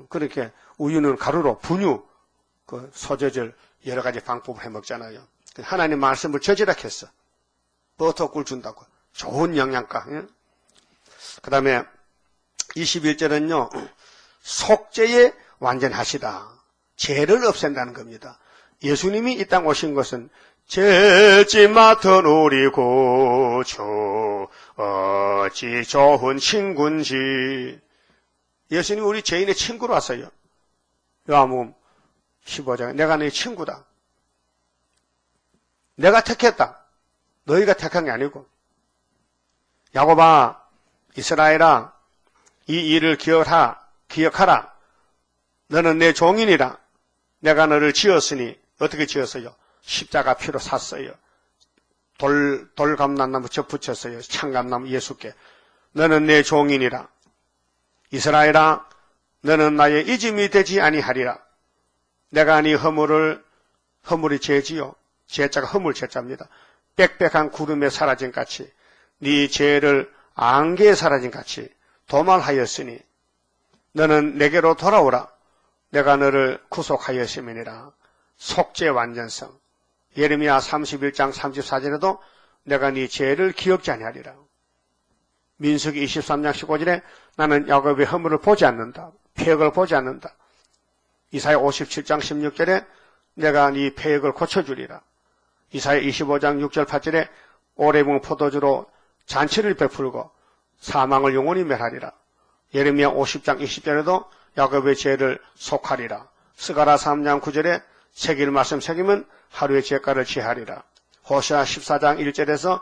그렇게 우유는 가루로 분유, 그 소저절 여러 가지 방법을 해 먹잖아요. 하나님 말씀을 저지락했어. 버터 꿀 준다고. 좋은 영양가. 예? 그 다음에 21절은요. 속죄에 완전하시다. 죄를 없앤다는 겁니다. 예수님이 이 땅 오신 것은 죄지 맡은 우리 구주 어찌 좋은 친구인지. 예수님이 우리 죄인의 친구로 왔어요. 요한복음 15장 내가 네 친구다. 내가 택했다. 너희가 택한 게 아니고. 야곱아, 이스라엘아, 이 일을 기억하라. 너는 내 종인이라. 내가 너를 지었으니 어떻게 지었어요? 십자가 피로 샀어요. 돌감람나무 접 붙였어요. 창감나무 예수께. 너는 내 종인이라. 이스라엘아, 너는 나의 이짐이 되지 아니하리라. 내가 네 허물이 죄지요. 죄자가 허물 죄자입니다. 빽빽한 구름에 사라진 같이 네 죄를 안개에 사라진 같이 도말하였으니 너는 내게로 돌아오라. 내가 너를 구속하였음이니라. 속죄 완전성. 예레미야 31장 34절에도 내가 네 죄를 기억지 아니하리라. 민수기 23장 15절에 나는 야곱의 허물을 보지 않는다. 폐역을 보지 않는다. 이사야 57장 16절에 내가 네 폐역을 고쳐주리라. 이사야 25장 6절 8절에 오래 묵은 포도주로 잔치를 베풀고 사망을 영원히 멸하리라. 예레미야 50장 20절에도 야곱의 죄를 속하리라. 스가랴 3장 9절에 새길 말씀 새기면 하루의 죄가를 지하리라. 호시아 14장 1절에서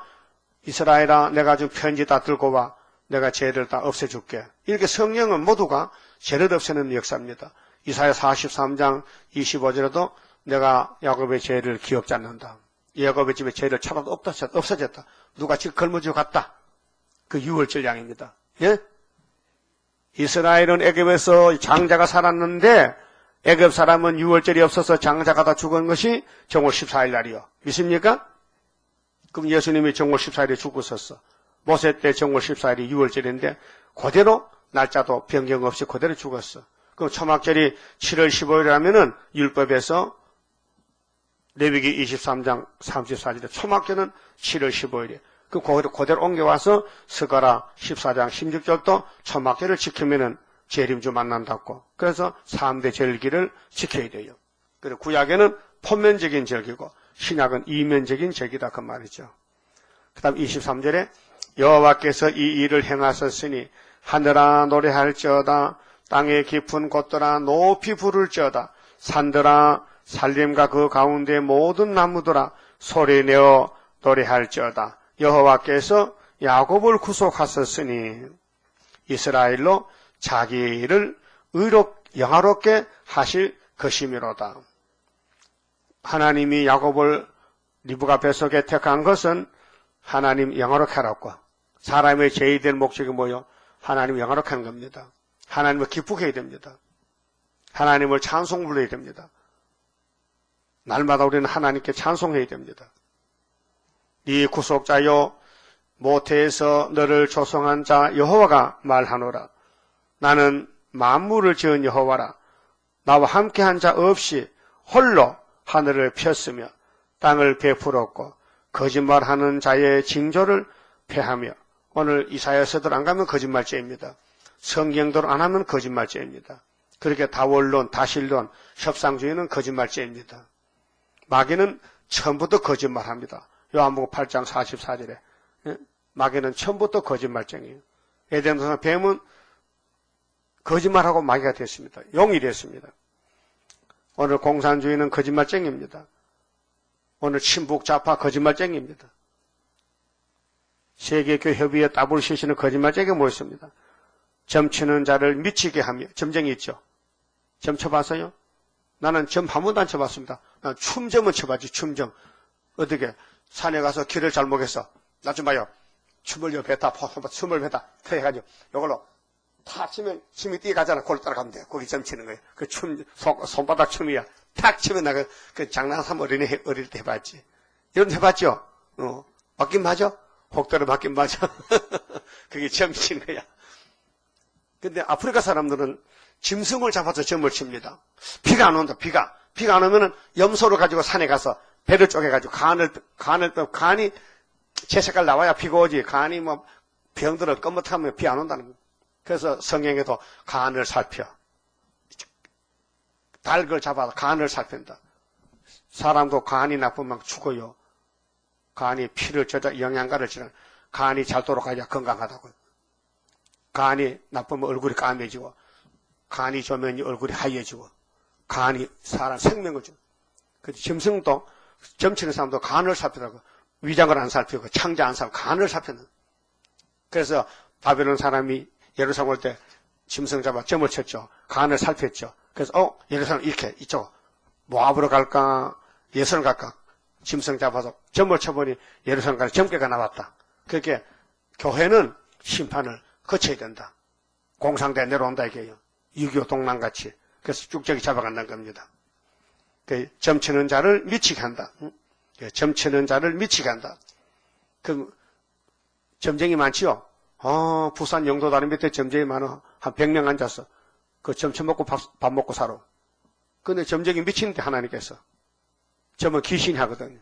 이스라엘아 내가 준 편지 다 들고 와. 내가 죄를 다 없애줄게. 이렇게 성령은 모두가 죄를 없애는 역사입니다. 이사야 43장 25절에도 내가 야곱의 죄를 기억지 않는다. 야곱의 집에 죄를 찾아도 없어졌다. 누가 지금 걸머지고 갔다. 그 유월절 양입니다. 예? 이스라엘은 애굽에서 장자가 살았는데 애굽 사람은 유월절이 없어서 장자가 다 죽은 것이 정월 14일 날이요. 믿습니까? 그럼 예수님이 정월 14일에 죽으셨어. 모세 때 정월 14일이 유월절인데 그대로 날짜도 변경 없이 그대로 죽었어. 그럼 초막절이 7월 15일이라면은 율법에서 레위기 23장 34절에 초막절은 7월 15일이에요. 그럼 그대로 옮겨와서 스가랴 14장 16절도 초막절을 지키면은 재림주 만난다고. 그래서 3대 절기를 지켜야 돼요. 그리고 구약에는 포면적인 절기고 신약은 이면적인 절기다 그 말이죠. 그 다음 23절에 여호와께서 이 일을 행하셨으니 하늘아 노래할지어다. 땅의 깊은 곳들아 높이 부를지어다. 산들아 산림과 그 가운데 모든 나무들아 소리내어 노래할지어다. 여호와께서 야곱을 구속하셨으니 이스라엘로 자기 일을 영화롭게 하실 것이미로다. 하나님이 야곱을 리브가 뱃속에 택한 것은 하나님 영화롭게 하라고. 사람의 죄에 될 목적이 뭐요? 하나님을 영화롭게 하는 겁니다. 하나님을 기쁘게 해야 됩니다. 하나님을 찬송 불러야 됩니다. 날마다 우리는 하나님께 찬송해야 됩니다. 네 구속자여 모태에서 너를 조성한 자 여호와가 말하노라. 나는 만물을 지은 여호와라. 나와 함께한 자 없이 홀로 하늘을 폈으며 땅을 베풀었고 거짓말하는 자의 징조를 패하며. 오늘 이사야서들 안 가면 거짓말죄입니다. 성경대로 안 하면 거짓말죄입니다. 그렇게 다원론, 다신론, 협상주의는 거짓말죄입니다. 마귀는 처음부터 거짓말합니다. 요한복음 8장 44절에 마귀는 처음부터 거짓말쟁이에요. 에덴동산 뱀은 거짓말하고 마귀가 됐습니다. 용이 됐습니다. 오늘 공산주의는 거짓말쟁이입니다. 오늘 친북 좌파 거짓말쟁이입니다. 세계교협의회 WCC는 거짓말쟁이가 모였습니다. 점치는 자를 미치게 하며. 점쟁이 있죠? 점 쳐봤어요? 나는 점 한 번도 안 쳐봤습니다. 난 춤점은 쳐봤지. 춤점. 어떻게 산에 가서 길을 잘못 했어. 나 좀 봐요. 춤을 뱉다 춤을 뱉다 해가지고 이걸로 탁 치면 침이 뛰어가잖아. 그걸 따라가면 돼. 거기 점 치는 거예요. 그 춤 손바닥 춤이야. 탁 치면 나 그 장난삼 어릴 때 해봤지. 이런 데 해봤죠? 맞긴 맞아? 혹대로 맞긴 맞아. 그게 점 치는 거야. 근데 아프리카 사람들은 짐승을 잡아서 점을 칩니다. 비가 안 온다. 비가 안 오면은 염소를 가지고 산에 가서 배를 쪼개가지고 간이 제 색깔 나와야 비가 오지. 간이 뭐 병들어 껌뭇하면 비 안 온다는 거예요. 그래서 성경에도 간을 살펴. 닭을 잡아서 간을 살핀다. 사람도 간이 나쁘면 죽어요. 간이 피를 저자 영양가를 주는 간이 잘 돌아가야 건강하다고요. 간이 나쁘면 얼굴이 까매지고 간이 좋으면 얼굴이 하얘지고 간이 사람 생명을 줘. 그 짐승도 점치는 사람도 간을 살피라고 위장을 안 살피고 창자 안 살피고 간을 살피는. 그래서 바벨론 사람이 예루살렘 올 때 짐승 잡아 점을 쳤죠. 간을 살폈죠. 그래서 예루살렘 이렇게 이쪽 모압으로 갈까 예선을 갈까 짐승 잡아서 점을 쳐보니 예루살렘까지 점괘가 나왔다. 그렇게 교회는 심판을 거쳐야 된다. 공상대 내려온다 이게요. 6.25 동남같이. 그래서 쭉저기 잡아간다는 겁니다. 점치는 자를 미치게 한다. 점치는 자를 미치게 한다. 그 점쟁이 많지요? 부산 영도다리 밑에 점쟁이 많아. 한 100명 앉았어. 그 점쳐 먹고 밥 먹고 살아. 근데 점쟁이 미치는데 하나님께서. 점은 귀신이 하거든요.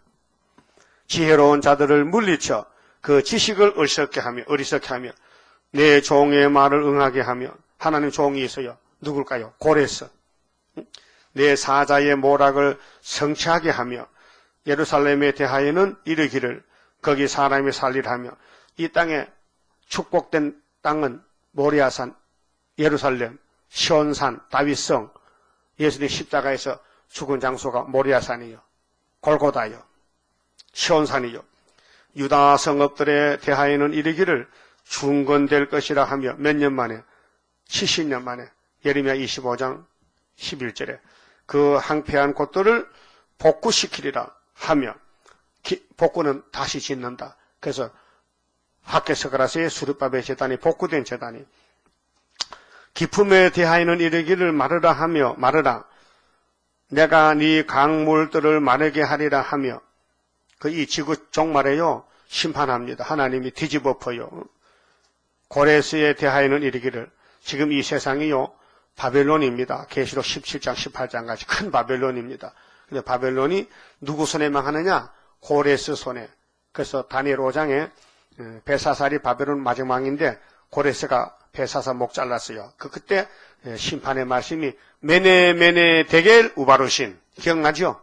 지혜로운 자들을 물리쳐 그 지식을 어리석게 하며 내 종의 말을 응하게 하며 하나님 종이 있어요. 누굴까요? 고레스. 내 사자의 모락을 성취하게 하며 예루살렘에 대하여는 이르기를 거기 사람이 살리라 하며 이 땅에 축복된 땅은 모리아산, 예루살렘, 시온산, 다윗성, 예수님 십자가에서 죽은 장소가 모리아산이요. 골고다요. 시온산이요. 유다 성읍들에 대하여는 이르기를 중건될 것이라 하며 몇 년 만에 70년 만에 예레미야 25장 11절에 그 항폐한 곳들을 복구시키리라 하며 복구는 다시 짓는다. 그래서 학개서가라스의 수르바벨 제단이 복구된 제단이 기품에 대하여는 이르기를 마르라 하며 마르라 내가 네 강물들을 마르게 하리라 하며 그 이 지구 종말에요 심판합니다. 하나님이 뒤집어 엎어요. 고레스에 대하여는 이르기를 지금 이 세상이요 바벨론입니다. 계시록 17장 18장 같이 큰 바벨론입니다. 근데 바벨론이 누구 손에 망하느냐? 고레스 손에. 그래서 다니엘 5장에 벨사살이 바벨론 마지막인데 고레스가 벨사살 목 잘랐어요. 그때 심판의 말씀이 메네 데겔 우바루신 기억나죠?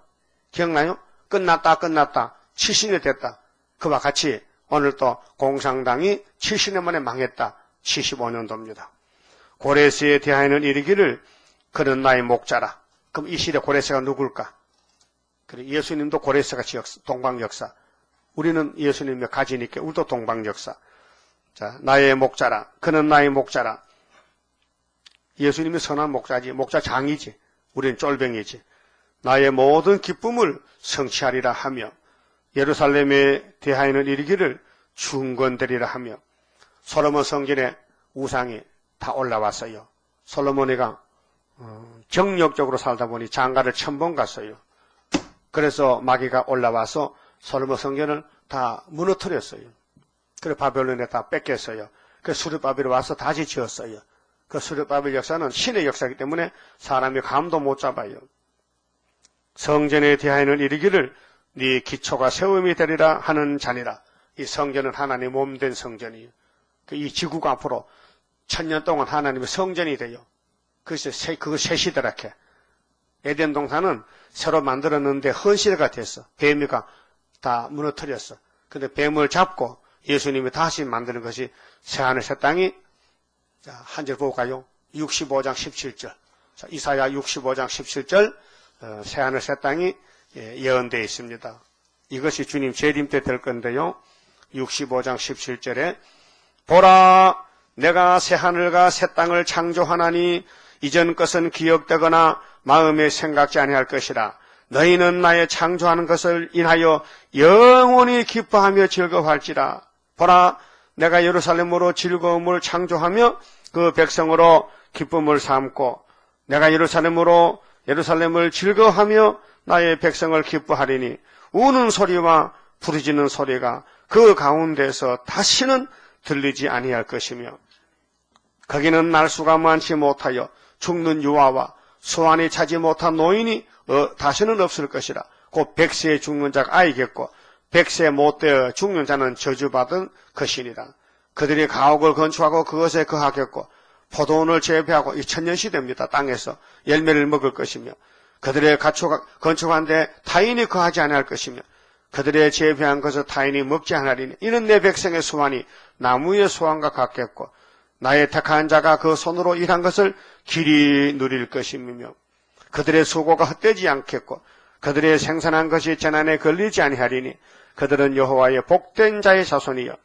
기억나요? 끝났다 70년 됐다. 그와 같이 오늘 또 공산당이 70년 만에 망했다. 75년도입니다. 고레스에 대하여는 이르기를 그는 나의 목자라. 그럼 이 시대 고레스가 누굴까? 그래 예수님도 고레스가 동방역사. 우리는 예수님의 가지니까 우리도 동방역사. 자, 나의 목자라. 그는 나의 목자라. 예수님이 선한 목자지. 목자장이지. 우리는 쫄병이지. 나의 모든 기쁨을 성취하리라 하며 예루살렘에 대하여는 이르기를 중건되리라 하며 솔로몬 성전에 우상이 다 올라왔어요. 솔로몬이가 정력적으로 살다 보니 장가를 1000번 갔어요. 그래서 마귀가 올라와서 솔로몬 성전을 다 무너뜨렸어요. 그래서 바벨론에 다 뺏겼어요. 그래서 수르바벨이 와서 다시 지었어요. 그 수르바벨 역사는 신의 역사이기 때문에 사람이 감도 못 잡아요. 성전에 대하여는 이르기를 네 기초가 세움이 되리라 하는 자니라. 이 성전은 하나님의 몸된 성전이에요. 이 지구가 앞으로 1000년 동안 하나님의 성전이 돼요. 그래서 그거 새 시대라케. 에덴 동산은 새로 만들었는데 헌시대가 됐어. 뱀이가 다 무너뜨렸어. 근데 뱀을 잡고 예수님이 다시 만드는 것이 새하늘 새 땅이 한 절 볼까요? 65장 17절. 자, 이사야 65장 17절 새하늘 새 땅이 예언되어 있습니다. 이것이 주님 재림 때 될 건데요. 65장 17절에 보라 내가 새하늘과 새 땅을 창조하나니 이전 것은 기억되거나 마음에 생각지 아니할 것이라. 너희는 나의 창조하는 것을 인하여 영원히 기뻐하며 즐거워할지라. 보라 내가 예루살렘으로 즐거움을 창조하며 그 백성으로 기쁨을 삼고 내가 예루살렘을 즐거워하며 나의 백성을 기뻐하리니 우는 소리와 부르짖는 소리가 그 가운데서 다시는 들리지 아니할 것이며 거기는 날수가 많지 못하여 죽는 유아와 소환이 차지 못한 노인이 다시는 없을 것이라. 곧 100세에 죽는 자가 아이겠고 100세 못 되어 죽는 자는 저주받은 것이니라. 그들이 가옥을 건축하고 그것에 거하겠고 포도원을 재배하고 이 천년시대입니다. 땅에서 열매를 먹을 것이며 그들의 건축한 데 타인이 거하지 아니할 것이며 그들의 재배한 것을 타인이 먹지 않으리니 이는 내 백성의 소환이 나무의 소환과 같겠고 나의 택한 자가 그 손으로 일한 것을 길이 누릴 것이며 그들의 수고가 헛되지 않겠고 그들의 생산한 것이 재난에 걸리지 아니하리니 그들은 여호와의 복된 자의 자손이여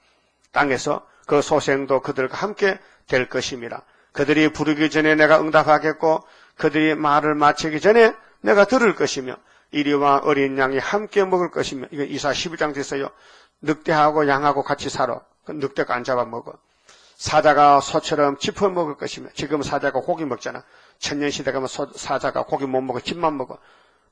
땅에서 그 소생도 그들과 함께 될 것임이라. 그들이 부르기 전에 내가 응답하겠고 그들이 말을 마치기 전에 내가 들을 것이며 이리와 어린 양이 함께 먹을 것이며. 이거 이사 11장 됐어요. 늑대하고 양하고 같이 살아. 늑대가 안 잡아먹어. 사자가 소처럼 짚어 먹을 것이며. 지금 사자가 고기 먹잖아. 천년시대 가면 사자가 고기 못 먹어. 짚만 먹어.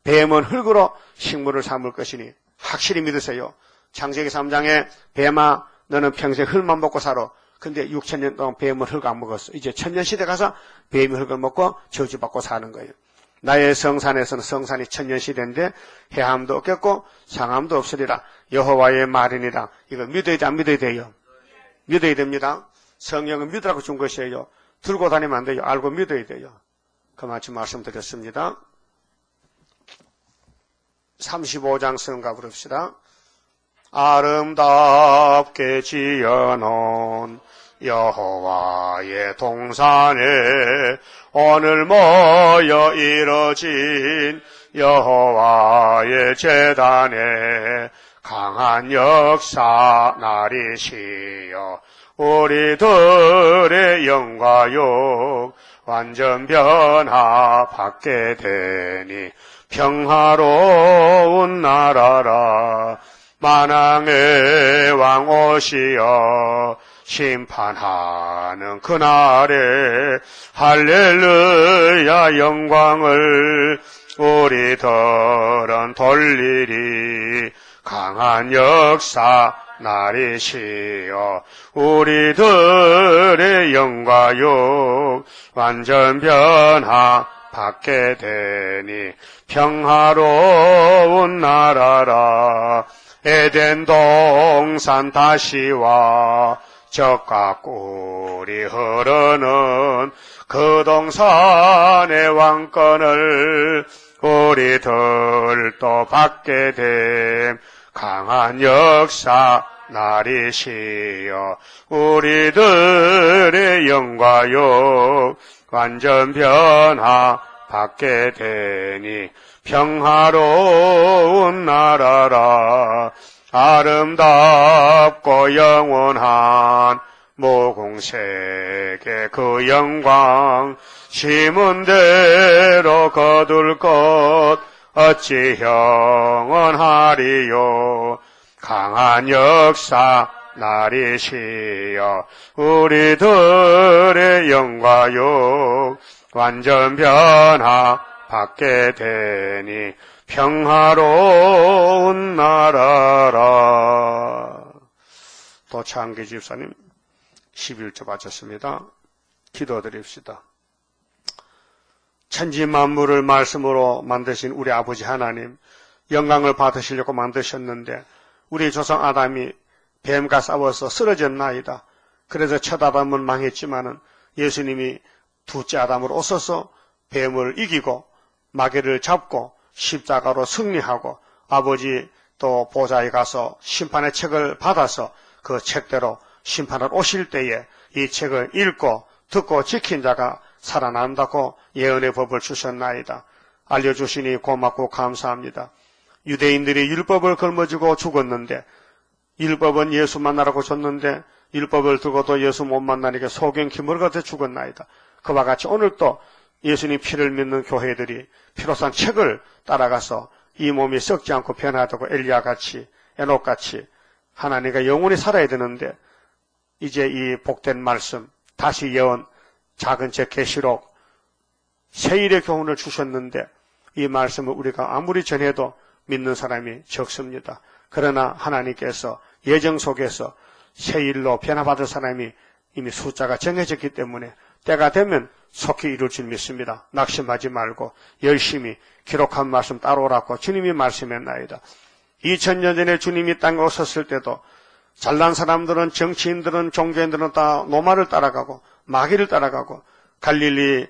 뱀은 흙으로 식물을 삼을 것이니 확실히 믿으세요. 창세기 3장에 뱀아 너는 평생 흙만 먹고 살아. 근데 6천년 동안 뱀은 흙 안 먹었어. 이제 천년시대 가서 뱀이 흙을 먹고 저주받고 사는 거예요. 나의 성산에서는 성산이 천년시대인데 해함도 없겠고 상함도 없으리라. 여호와의 말이니라. 이거 믿어야 돼, 안 믿어야 돼요? 믿어야 됩니다. 성령은 믿으라고 준 것이에요. 들고 다니면 안 돼요. 알고 믿어야 돼요. 그만큼 말씀드렸습니다. 35장 성가 부릅시다. 아름답게 지어놓은 여호와의 동산에 오늘 모여 이뤄진 여호와의 제단에 강한 역사 나리시여 우리들의 영과 욕 완전 변화받게 되니 평화로운 나라라. 만왕의 왕 오시어 심판하는 그날에 할렐루야 영광을 우리들은 돌리리. 강한 역사 나리시여 우리들의 영과 욕 완전 변화 받게 되니 평화로운 나라라. 에덴 동산 다시와 적과 꿀이 흐르는 그 동산의 왕권을 우리들도 받게 됨. 강한 역사 나리시여 우리들의 영과 욕 완전 변화 받게 되니 평화로운 나라라. 아름답고 영원한 모공색의 그 영광 심은 대로 거둘 것 어찌 영원하리요. 강한 역사 나리시여 우리들의 영과 욕 완전 변화 받게 되니 평화로운 나라라. 또 창기 집사님 11조 바쳤습니다. 기도드립시다. 천지 만물을 말씀으로 만드신 우리 아버지 하나님, 영광을 받으시려고 만드셨는데 우리 조상 아담이 뱀과 싸워서 쓰러졌나이다. 그래서 첫 아담은 망했지만은 예수님이 둘째 아담으로 오셔서 뱀을 이기고 마귀를 잡고 십자가로 승리하고 아버지 또 보좌에 가서 심판의 책을 받아서 그 책대로 심판을 오실 때에 이 책을 읽고 듣고 지킨 자가 살아난다고 예언의 법을 주셨나이다. 알려주시니 고맙고 감사합니다. 유대인들이 율법을 걸머쥐고 죽었는데 율법은 예수 만나라고 줬는데 율법을 두고도 예수 못 만나니까 소경기물 같아 죽었나이다. 그와 같이 오늘도 예수님 피를 믿는 교회들이 피로산 책을 따라가서 이 몸이 썩지 않고 변화되고 엘리야같이 에녹같이 하나님과 영원히 살아야 되는데 이제 이 복된 말씀 다시 예언 작은 책 계시록 세일의 교훈을 주셨는데 이 말씀을 우리가 아무리 전해도 믿는 사람이 적습니다. 그러나 하나님께서 예정 속에서 세일로 변화받을 사람이 이미 숫자가 정해졌기 때문에 때가 되면 속히 이룰 줄 믿습니다. 낙심하지 말고 열심히 기록한 말씀 따라오라고 주님이 말씀했나이다. 2000년 전에 주님이 땅에 오셨을 때도 잘난 사람들은 정치인들은 종교인들은 다 노마를 따라가고 마귀를 따라가고 갈릴리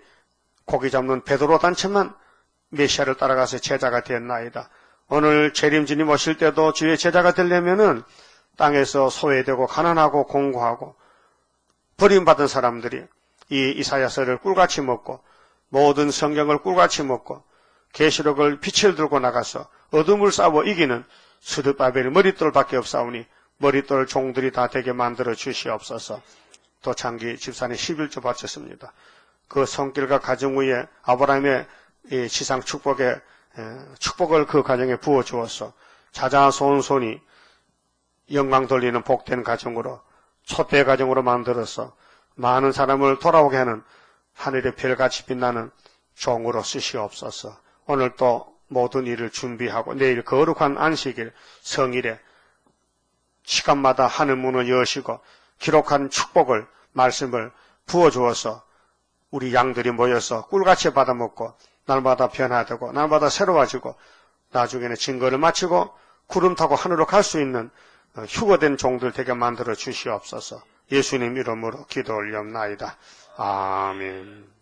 고기 잡는 베드로 단체만 메시아를 따라가서 제자가 됐나이다. 오늘 재림주님 오실 때도 주의 제자가 되려면은 땅에서 소외되고 가난하고 공고하고 버림받은 사람들이 이 이사야서를 꿀같이 먹고 모든 성경을 꿀같이 먹고 계시록을 빛을 들고 나가서 어둠을 싸워 이기는 스룹바벨의 머릿돌밖에 없사오니 머릿돌 종들이 다 되게 만들어 주시옵소서. 또 장기 집사님 11조 바쳤습니다. 그 손길과 가정 위에 아브라함의 지상 축복을 그 가정에 부어 주어서 자자손 손이 영광 돌리는 복된 가정으로 촛대 가정으로 만들어서 많은 사람을 돌아오게 하는 하늘의 별같이 빛나는 종으로 쓰시옵소서. 오늘 또 모든 일을 준비하고 내일 거룩한 안식일 성일에 시간마다 하늘 문을 여시고 기록한 축복을 말씀을 부어주어서 우리 양들이 모여서 꿀같이 받아먹고 날마다 변화되고 날마다 새로워지고 나중에는 증거를 마치고 구름 타고 하늘로 갈 수 있는 휴거된 종들 되게 만들어 주시옵소서. 예수님 이름으로 기도 올리옵나이다. 아멘.